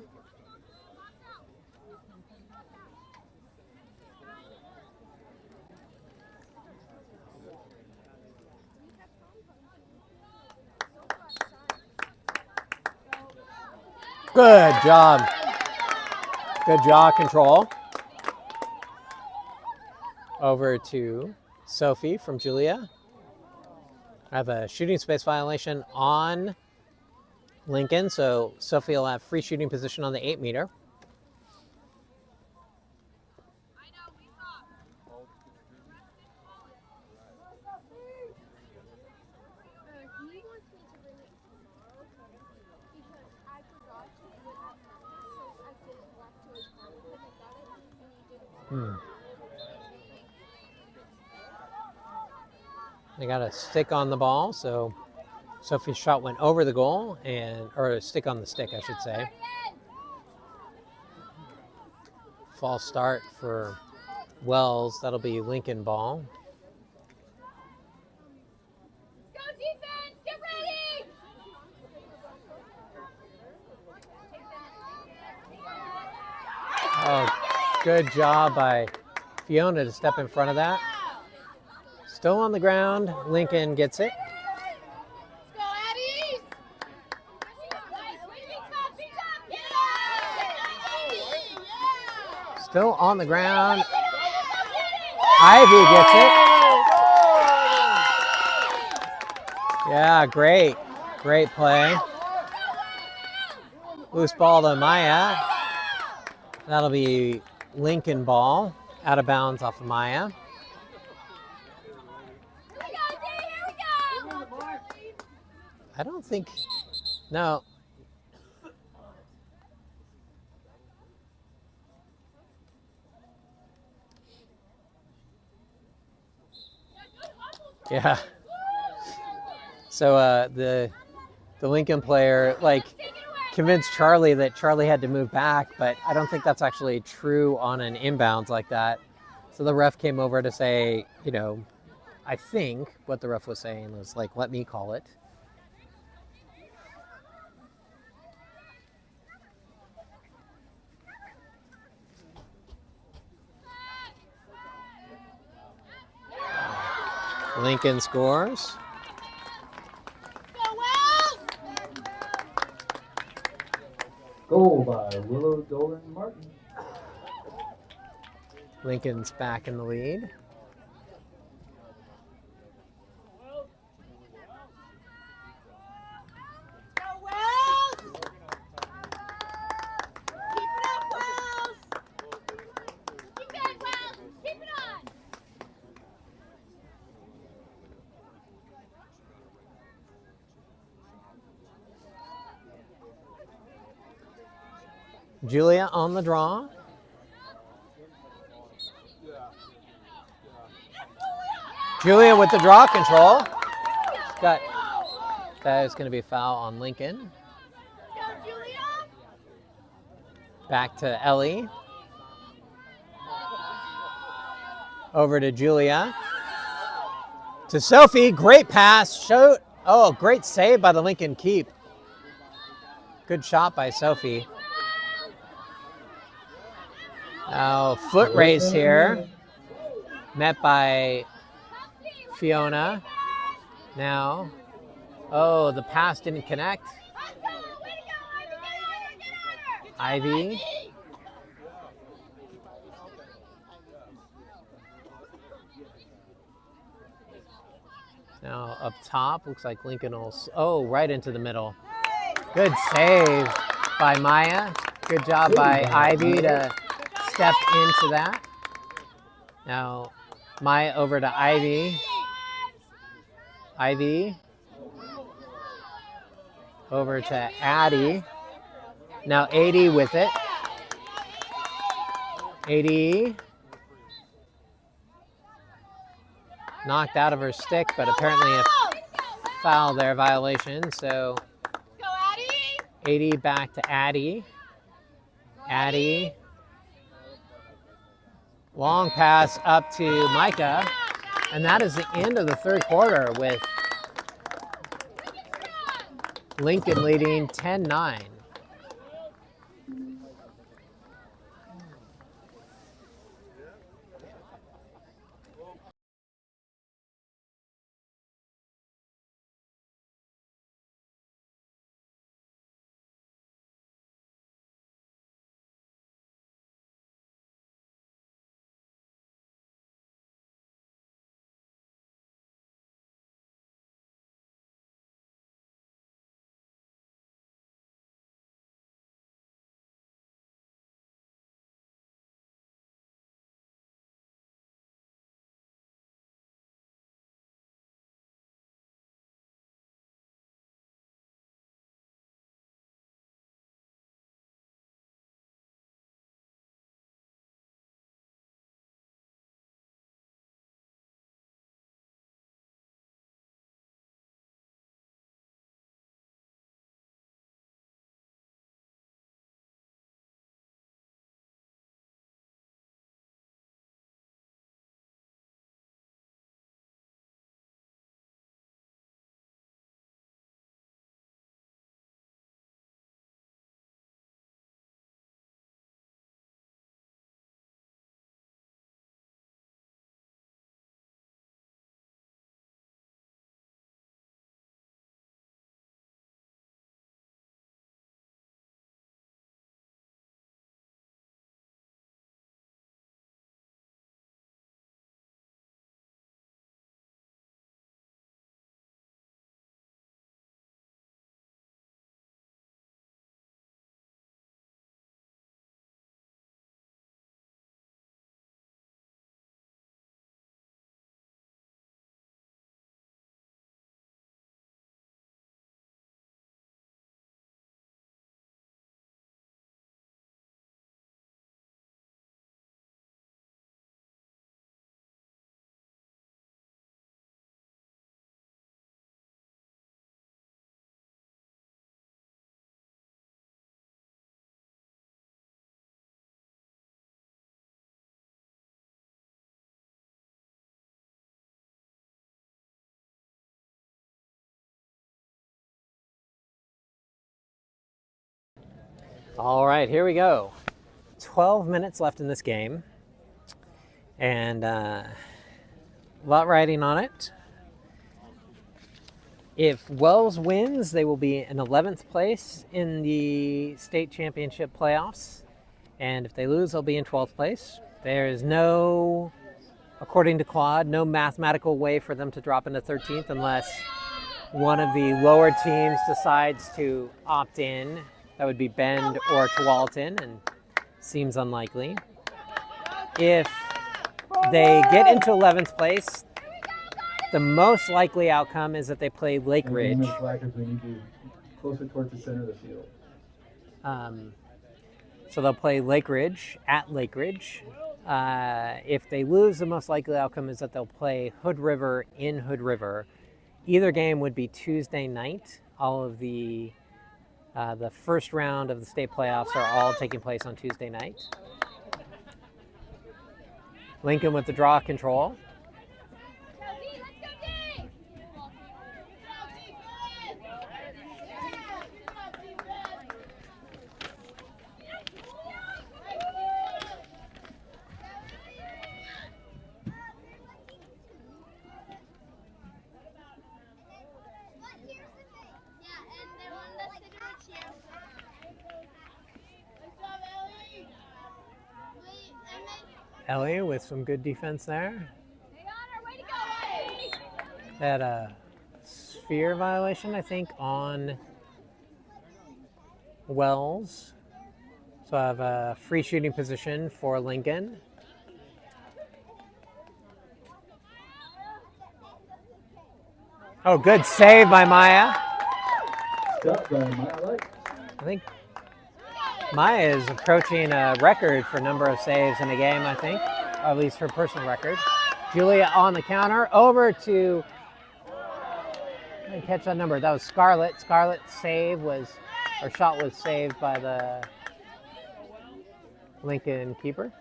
Good job. Good jaw control. Over to Sophie from Julia. I have a shooting space violation on Lincoln, so Sophie will have free shooting position on the 8 meter. They got a stick on the ball, so Sophie's shot went over the goal, or a stick on the stick, I should say. False start for Wells. That'll be Lincoln ball. Go defense, get ready. Oh, good job by Fiona to step in front of that. Still on the ground. Lincoln gets it. Go, Addies! Still on the ground. Ivy gets it. Yeah, great. Great play. Loose ball to Maya. That'll be Lincoln ball. Out of bounds off of Maya. I don't think, no. Yeah. So the Lincoln player convinced Charlie that Charlie had to move back, but I don't think that's actually true on an inbounds like that. So the ref came over to say, I think what the ref was saying was let me call it. Lincoln scores. Go, Wells! Goal by Willow Dolan Martin. Lincoln's back in the lead. Go, Wells! Keep it up, Wells! You good, Wells. Keep it on. Julia on the draw. Julia with the draw control. That is going to be a foul on Lincoln. Go, Julia! Back to Ellie. Over to Julia. To Sophie. Great pass. Shoot. Oh, great save by the Lincoln keep. Good shot by Sophie. Now, foot race here, met by Fiona. Now, oh, the pass didn't connect. Ivy. Now up top, looks like Lincoln will, oh, right into the middle. Good save by Maya. Good job by Ivy to step into that. Now Maya over to Ivy. Ivy over to Addie. Now 80 with it. 80 knocked out of her stick, but apparently a foul there, violation. So 80 back to Addie. Addie. Long pass up to Micah. And that is the end of the third quarter with Lincoln leading 10-9. All right, here we go. 12 minutes left in this game. And a lot riding on it. If Wells wins, they will be in 11th place in the state championship playoffs. And if they lose, they'll be in 12th place. There is no, according to Quad, no mathematical way for them to drop into 13th unless one of the lower teams decides to opt in. That would be Bend or Tualatin, and seems unlikely. If they get into 11th place, the most likely outcome is that they play Lake Ridge. Closer towards the center of the field. So they'll play Lake Ridge at Lake Ridge. If they lose, the most likely outcome is that they'll play Hood River in Hood River. Either game would be Tuesday night. All of the first round of the state playoffs are all taking place on Tuesday night. Lincoln with the draw control. Ellie with some good defense there. Stay on her. Way to go, Ivy. They had a sphere violation, I think, on Wells. So I have a free shooting position for Lincoln. Oh, good save by Maya. Stop by Maya Light. I think Maya is approaching a record for number of saves in a game, I think, or at least her personal record. Julia on the counter, over to, I didn't catch that number. That was Scarlett. Scarlett's save was, or shot was saved by the Lincoln keeper.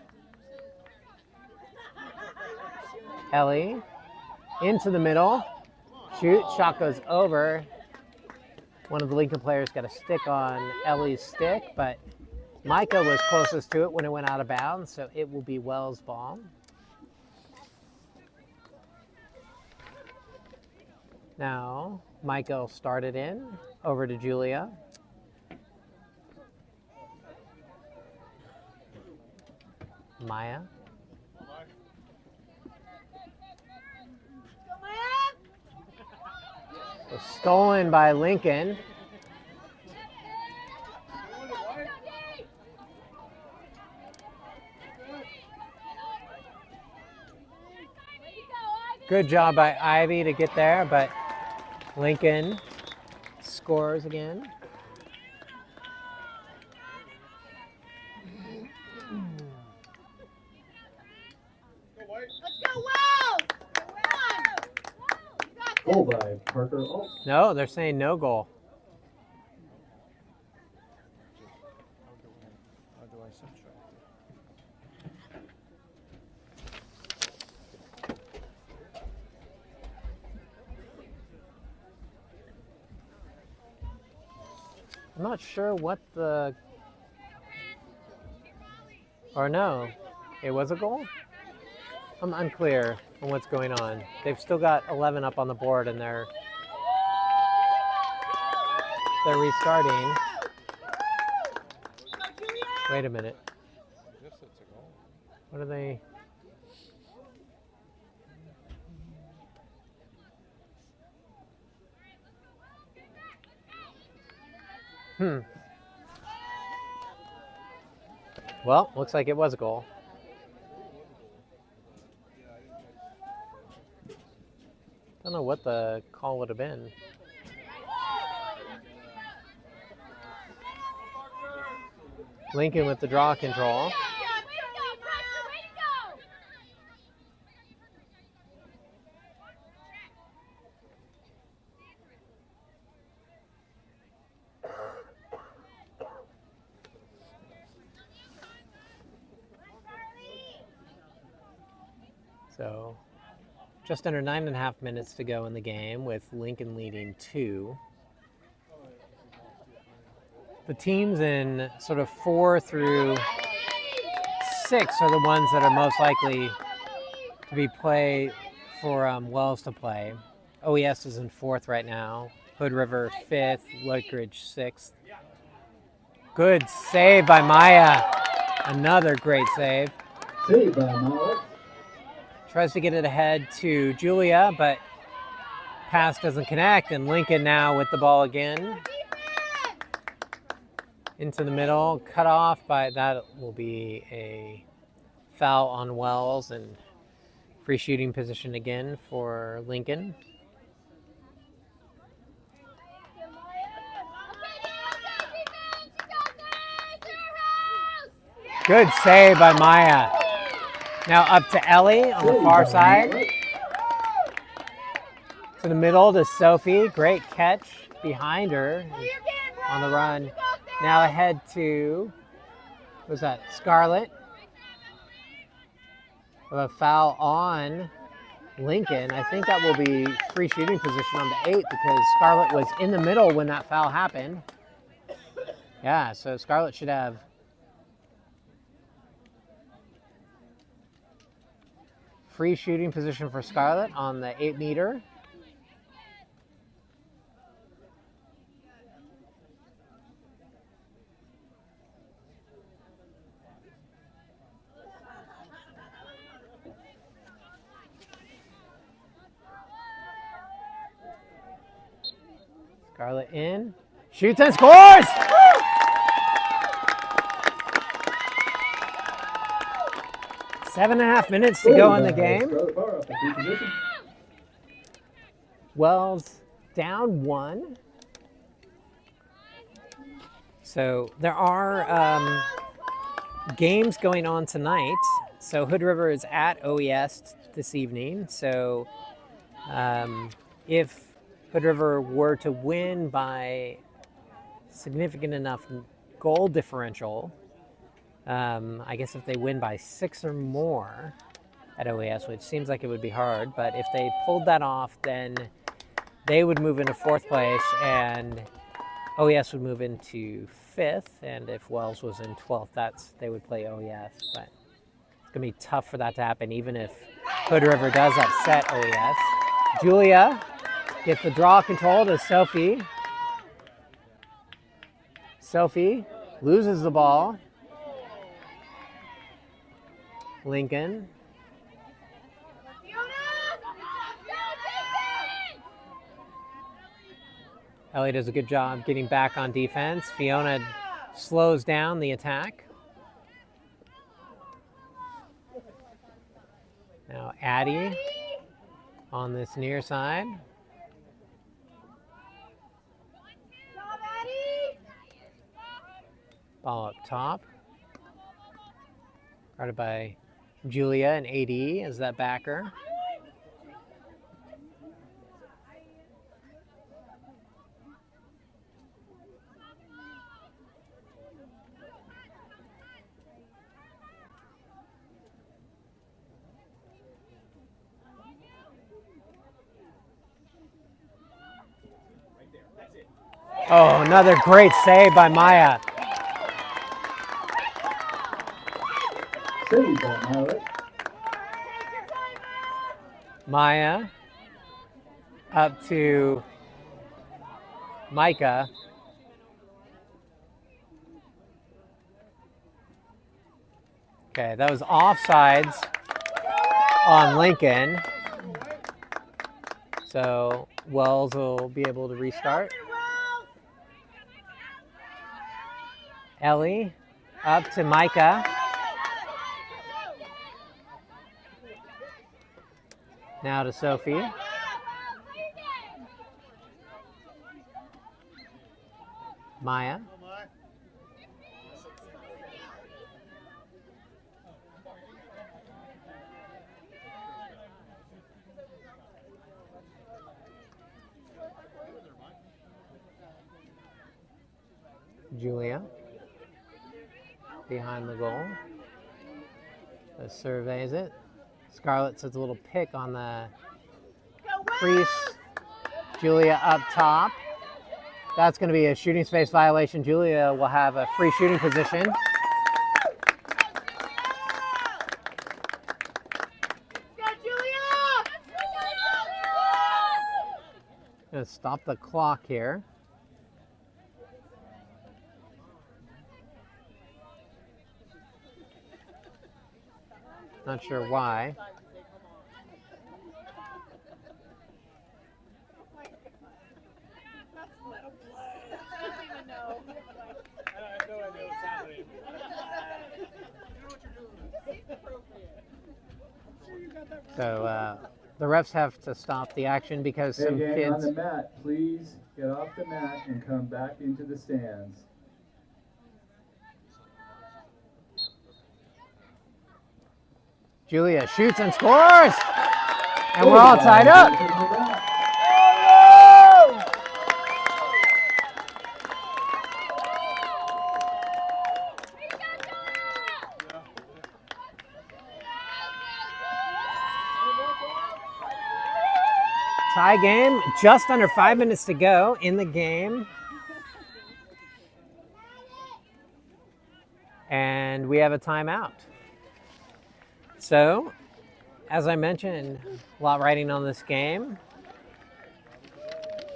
Ellie into the middle. Shoot, shot goes over. One of the Lincoln players got a stick on Ellie's stick, but Micah was closest to it when it went out of bounds, so it will be Wells' ball. Now, Micah will start it in, over to Julia. Maya. Was stolen by Lincoln. Good job by Ivy to get there, but Lincoln scores again. Let's go, Wells! Come on! Goal by Parker Alt. No, they're saying no goal. I'm not sure what the... Or no, it was a goal? I'm unclear on what's going on. They've still got 11 up on the board and they're restarting. Wait a minute. What are they? Well, looks like it was a goal. Don't know what the call would have been. Lincoln with the draw control. So just under 9.5 minutes to go in the game with Lincoln leading 2. The teams in sort of 4 through 6 are the ones that are most likely to be played for Wells to play. OES is in 4th right now. Hood River 5th, Lakeridge 6th. Good save by Maya. Another great save. Save by Maya. Tries to get it ahead to Julia, but pass doesn't connect, and Lincoln now with the ball again. Into the middle, cut off by, that will be a foul on Wells, and free shooting position again for Lincoln. Good save by Maya. Now up to Ellie on the far side. To the middle to Sophie. Great catch behind her on the run. Now ahead to, what's that, Scarlett. With a foul on Lincoln. I think that will be free shooting position on the 8 because Scarlett was in the middle when that foul happened. Yeah, so Scarlett should have free shooting position for Scarlett on the 8 meter. Scarlett in, shoots and scores! 7.5 minutes to go in the game. Scarlett Barr off the key position. Wells down 1. So there are games going on tonight. So Hood River is at OES this evening. So if Hood River were to win by significant enough goal differential, I guess if they win by 6 or more at OES, which seems like it would be hard, but if they pulled that off, then they would move into 4th place and OES would move into 5th. And if Wells was in 12th, they would play OES. But it's going to be tough for that to happen, even if Hood River does upset OES. Julia gets the draw control to Sophie. Sophie loses the ball. Lincoln. Ellie does a good job getting back on defense. Fiona slows down the attack. Now Addie on this near side. Ball up top. Guarded by Julia and AD as that backer. Oh, another great save by Maya. Save by Maya. Maya up to Micah. Okay, that was offsides on Lincoln. So Wells will be able to restart. Ellie up to Micah. Now to Sophie. Maya. Julia. Behind the goal. Just surveys it. Scarlett sets a little pick on the crease. Julia up top. That's going to be a shooting space violation. Julia will have a free shooting position. Going to stop the clock here. Not sure why. So the refs have to stop the action because some Hey, gang, kids. on the mat, please get off the mat and come back into the stands. Julia shoots and scores! And we're all tied up. Tie game, just under 5 minutes to go in the game. And we have a timeout. So, as I mentioned, a lot riding on this game.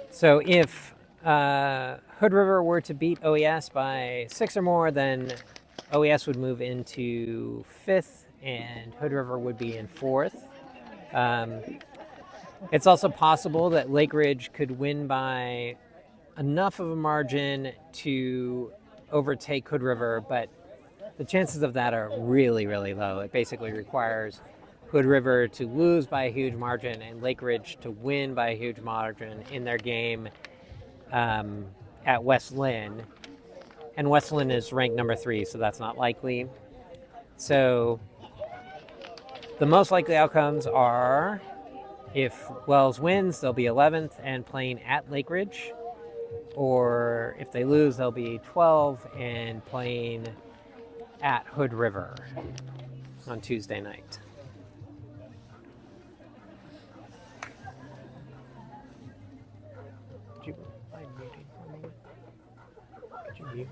So if Hood River were to beat OES by 6 or more, then OES would move into 5th and Hood River would be in 4th. It's also possible that Lake Ridge could win by enough of a margin to overtake Hood River, but the chances of that are really, really low. It basically requires Hood River to lose by a huge margin and Lake Ridge to win by a huge margin in their game at West Lynn. And West Lynn is ranked number 3, so that's not likely. So the most likely outcomes are if Wells wins, they'll be 11th and playing at Lake Ridge. Or if they lose, they'll be 12 and playing at Hood River on Tuesday night. Could you mind muting for a moment? Could you mute?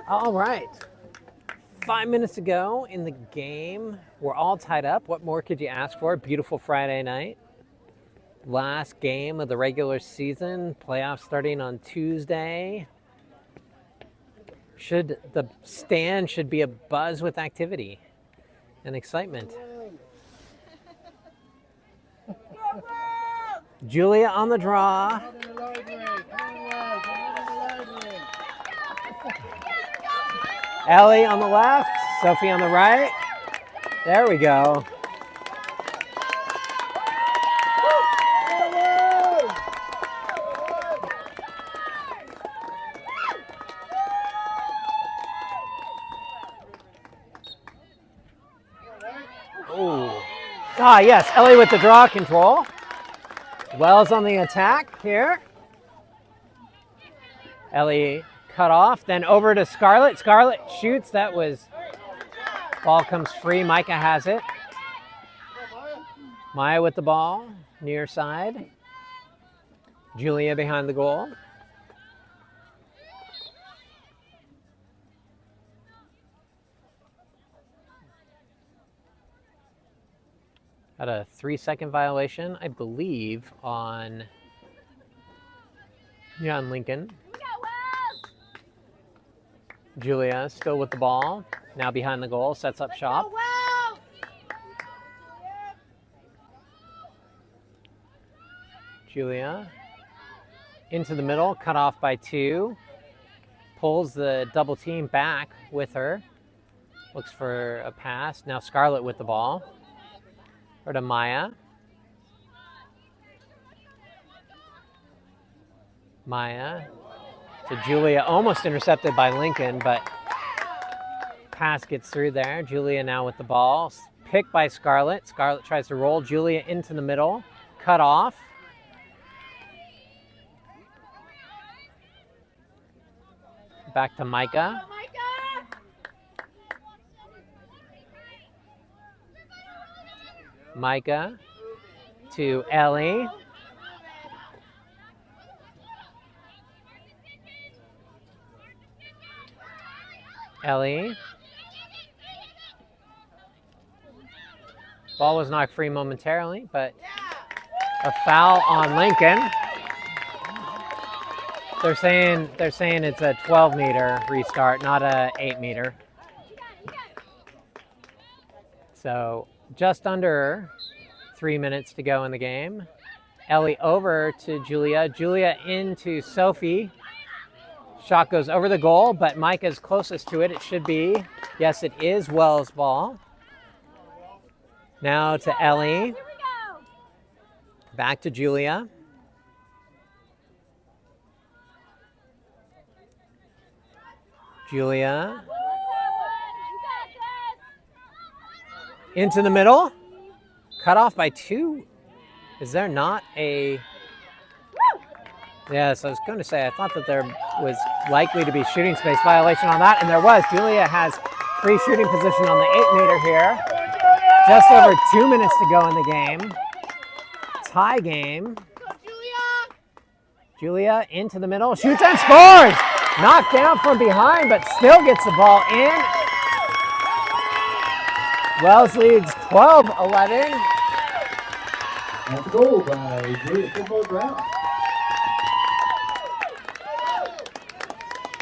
All right. 5 minutes to go in the game. We're all tied up. What more could you ask for? Beautiful Friday night. Last game of the regular season. Playoffs starting on Tuesday. The stand should be abuzz with activity and excitement. Julia on the draw. Ellie on the left, Sophie on the right. There we go. Ooh. Ah, yes, Ellie with the draw control. Wells on the attack here. Ellie cut off, then over to Scarlett. Scarlett shoots. Ball comes free. Micah has it. Maya with the ball, near side. Julia behind the goal. Had a 3-second violation, I believe, on Lincoln. Julia still with the ball, now behind the goal, sets up shop. Julia into the middle, cut off by 2. Pulls the double team back with her. Looks for a pass. Now Scarlett with the ball. Or to Maya. Maya to Julia, almost intercepted by Lincoln, but pass gets through there. Julia now with the ball. Picked by Scarlett. Scarlett tries to roll Julia into the middle. Cut off. Back to Micah. Micah to Ellie. Ellie. Ball was knocked free momentarily, but a foul on Lincoln. They're saying it's a 12-meter restart, not a 8-meter. So just under 3 minutes to go in the game. Ellie over to Julia. Julia into Sophie. Shot goes over the goal, but Micah's closest to it. It should be. Yes, it is Wells' ball. Now to Ellie. Back to Julia. Julia into the middle. Cut off by 2. Is there not a... Yes, I was going to say, I thought that there was likely to be shooting space violation on that, and there was. Julia has free shooting position on the 8-meter here. Just over 2 minutes to go in the game. Tie game. Julia into the middle, shoots and scores! Knocked down from behind, but still gets the ball in. Wells leads 12-11. That's a goal by Julia Brown.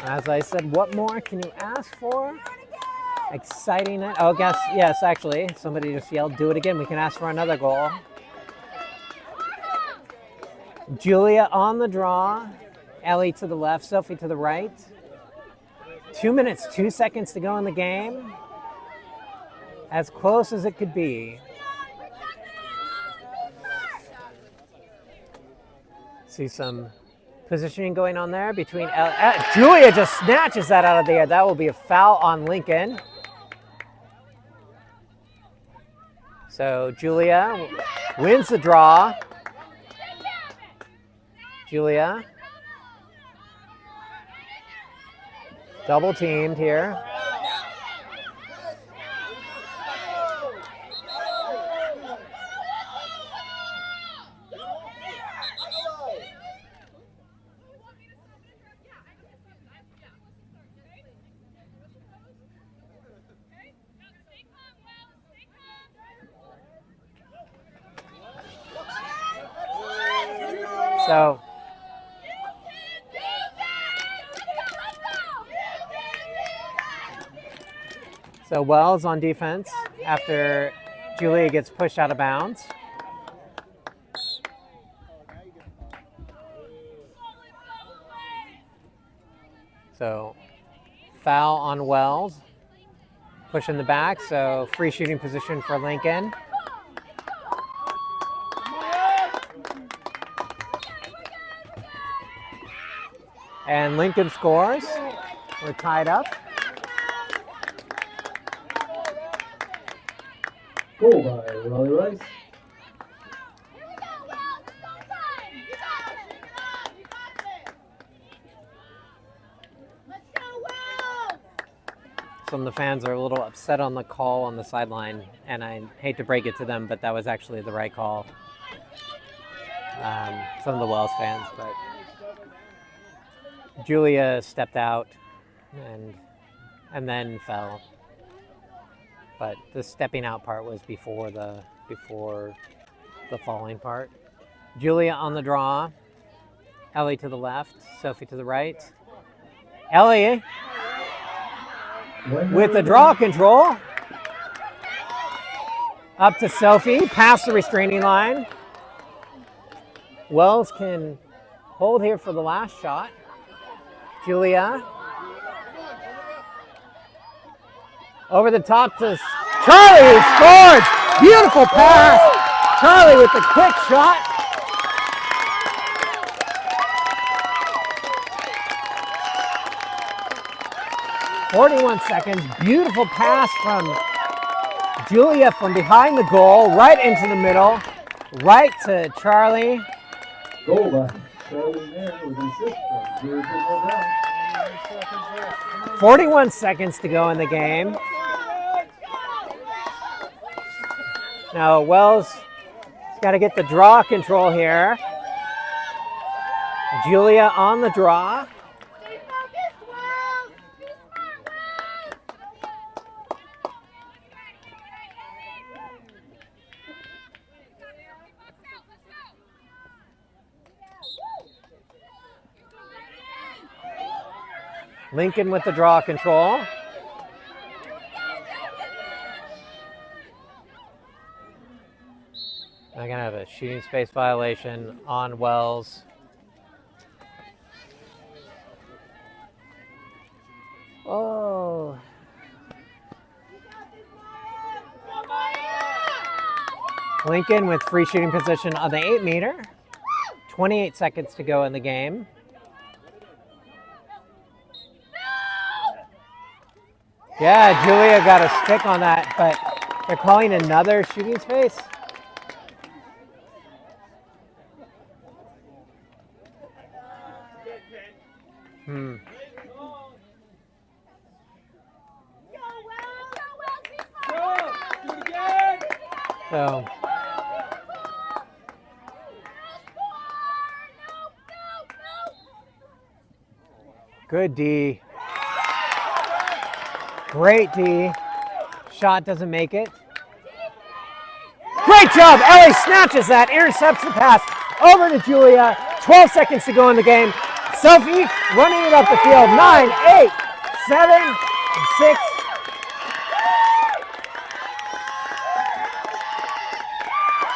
As I said, what more can you ask for? Exciting night. Oh, yes, actually, somebody just yelled, do it again. We can ask for another goal. Julia on the draw. Ellie to the left, Sophie to the right. 2 minutes, 2 seconds to go in the game. As close as it could be. See some positioning going on there between Julia just snatches that out of the air. That will be a foul on Lincoln. So Julia wins the draw. Julia. Double teamed here. So Wells on defense after Julia gets pushed out of bounds. So foul on Wells. Push in the back, so free shooting position for Lincoln. And Lincoln scores. We're tied up. Goal by Riley Rice. Some of the fans are a little upset on the call on the sideline, and I hate to break it to them, but that was actually the right call. Some of the Wells fans, but Julia stepped out and then fell. But the stepping out part was before the falling part. Julia on the draw. Ellie to the left, Sophie to the right. Ellie with the draw control. Up to Sophie, past the restraining line. Wells can hold here for the last shot. Julia. Over the top to Charlie, who scores! Beautiful pass! Charlie with the quick shot. .41 seconds, beautiful pass from Julia from behind the goal, right into the middle, right to Charlie. Goal by Charlie there with an assist from Julia Brown. 41 seconds to go in the game. Now Wells has got to get the draw control here. Julia on the draw. Lincoln with the draw control. I'm going to have a shooting space violation on Wells. Oh. Lincoln with free shooting position on the 8-meter. 28 seconds to go in the game. Yeah, Julia got a stick on that, but they're calling another shooting space. Hmm. So good D. Great D. Shot doesn't make it. Great job. Ellie snatches that, intercepts the pass over to Julia. 12 seconds to go in the game. Sophie running it up the field. 9, 8, 7, 6.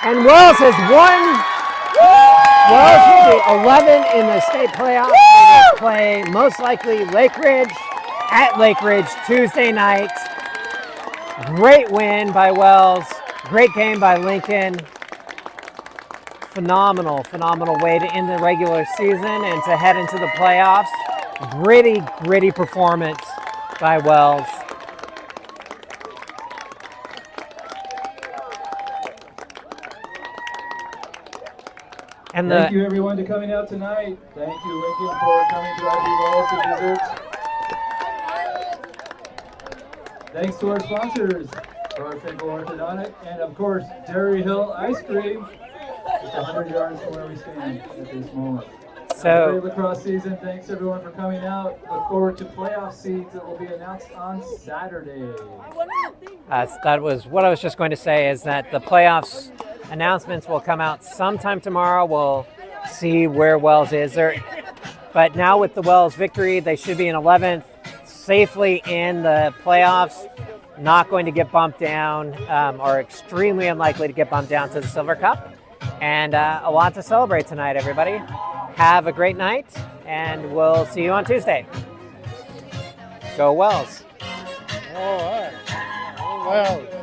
And Wells has won. Wells will be 11 in the state playoffs. They will play most likely Lake Ridge at Lake Ridge Tuesday night. Great win by Wells. Great game by Lincoln. Phenomenal way to end the regular season and to head into the playoffs. Gritty performance by Wells. And Thank you everyone for coming out tonight. Thank you Lincoln for coming to RB Wells to visit. Thanks to our sponsors, Garfinkel Orthodontic, and of course Dairy Hill Ice Cream. Just 100 yards from where we stand at this moment. Have a great lacrosse season. Thanks everyone for coming out. Look forward to playoff seeds that will be announced on Saturday. That was what I was just going to say, is that the playoffs announcements will come out sometime tomorrow. We'll see where Wells is there. But now with the Wells victory, they should be in 11th, safely in the playoffs, not going to get bumped down, or extremely unlikely to get bumped down to the Silver Cup. And a lot to celebrate tonight, everybody. Have a great night, and we'll see you on Tuesday. Go Wells. All right. Go Wells.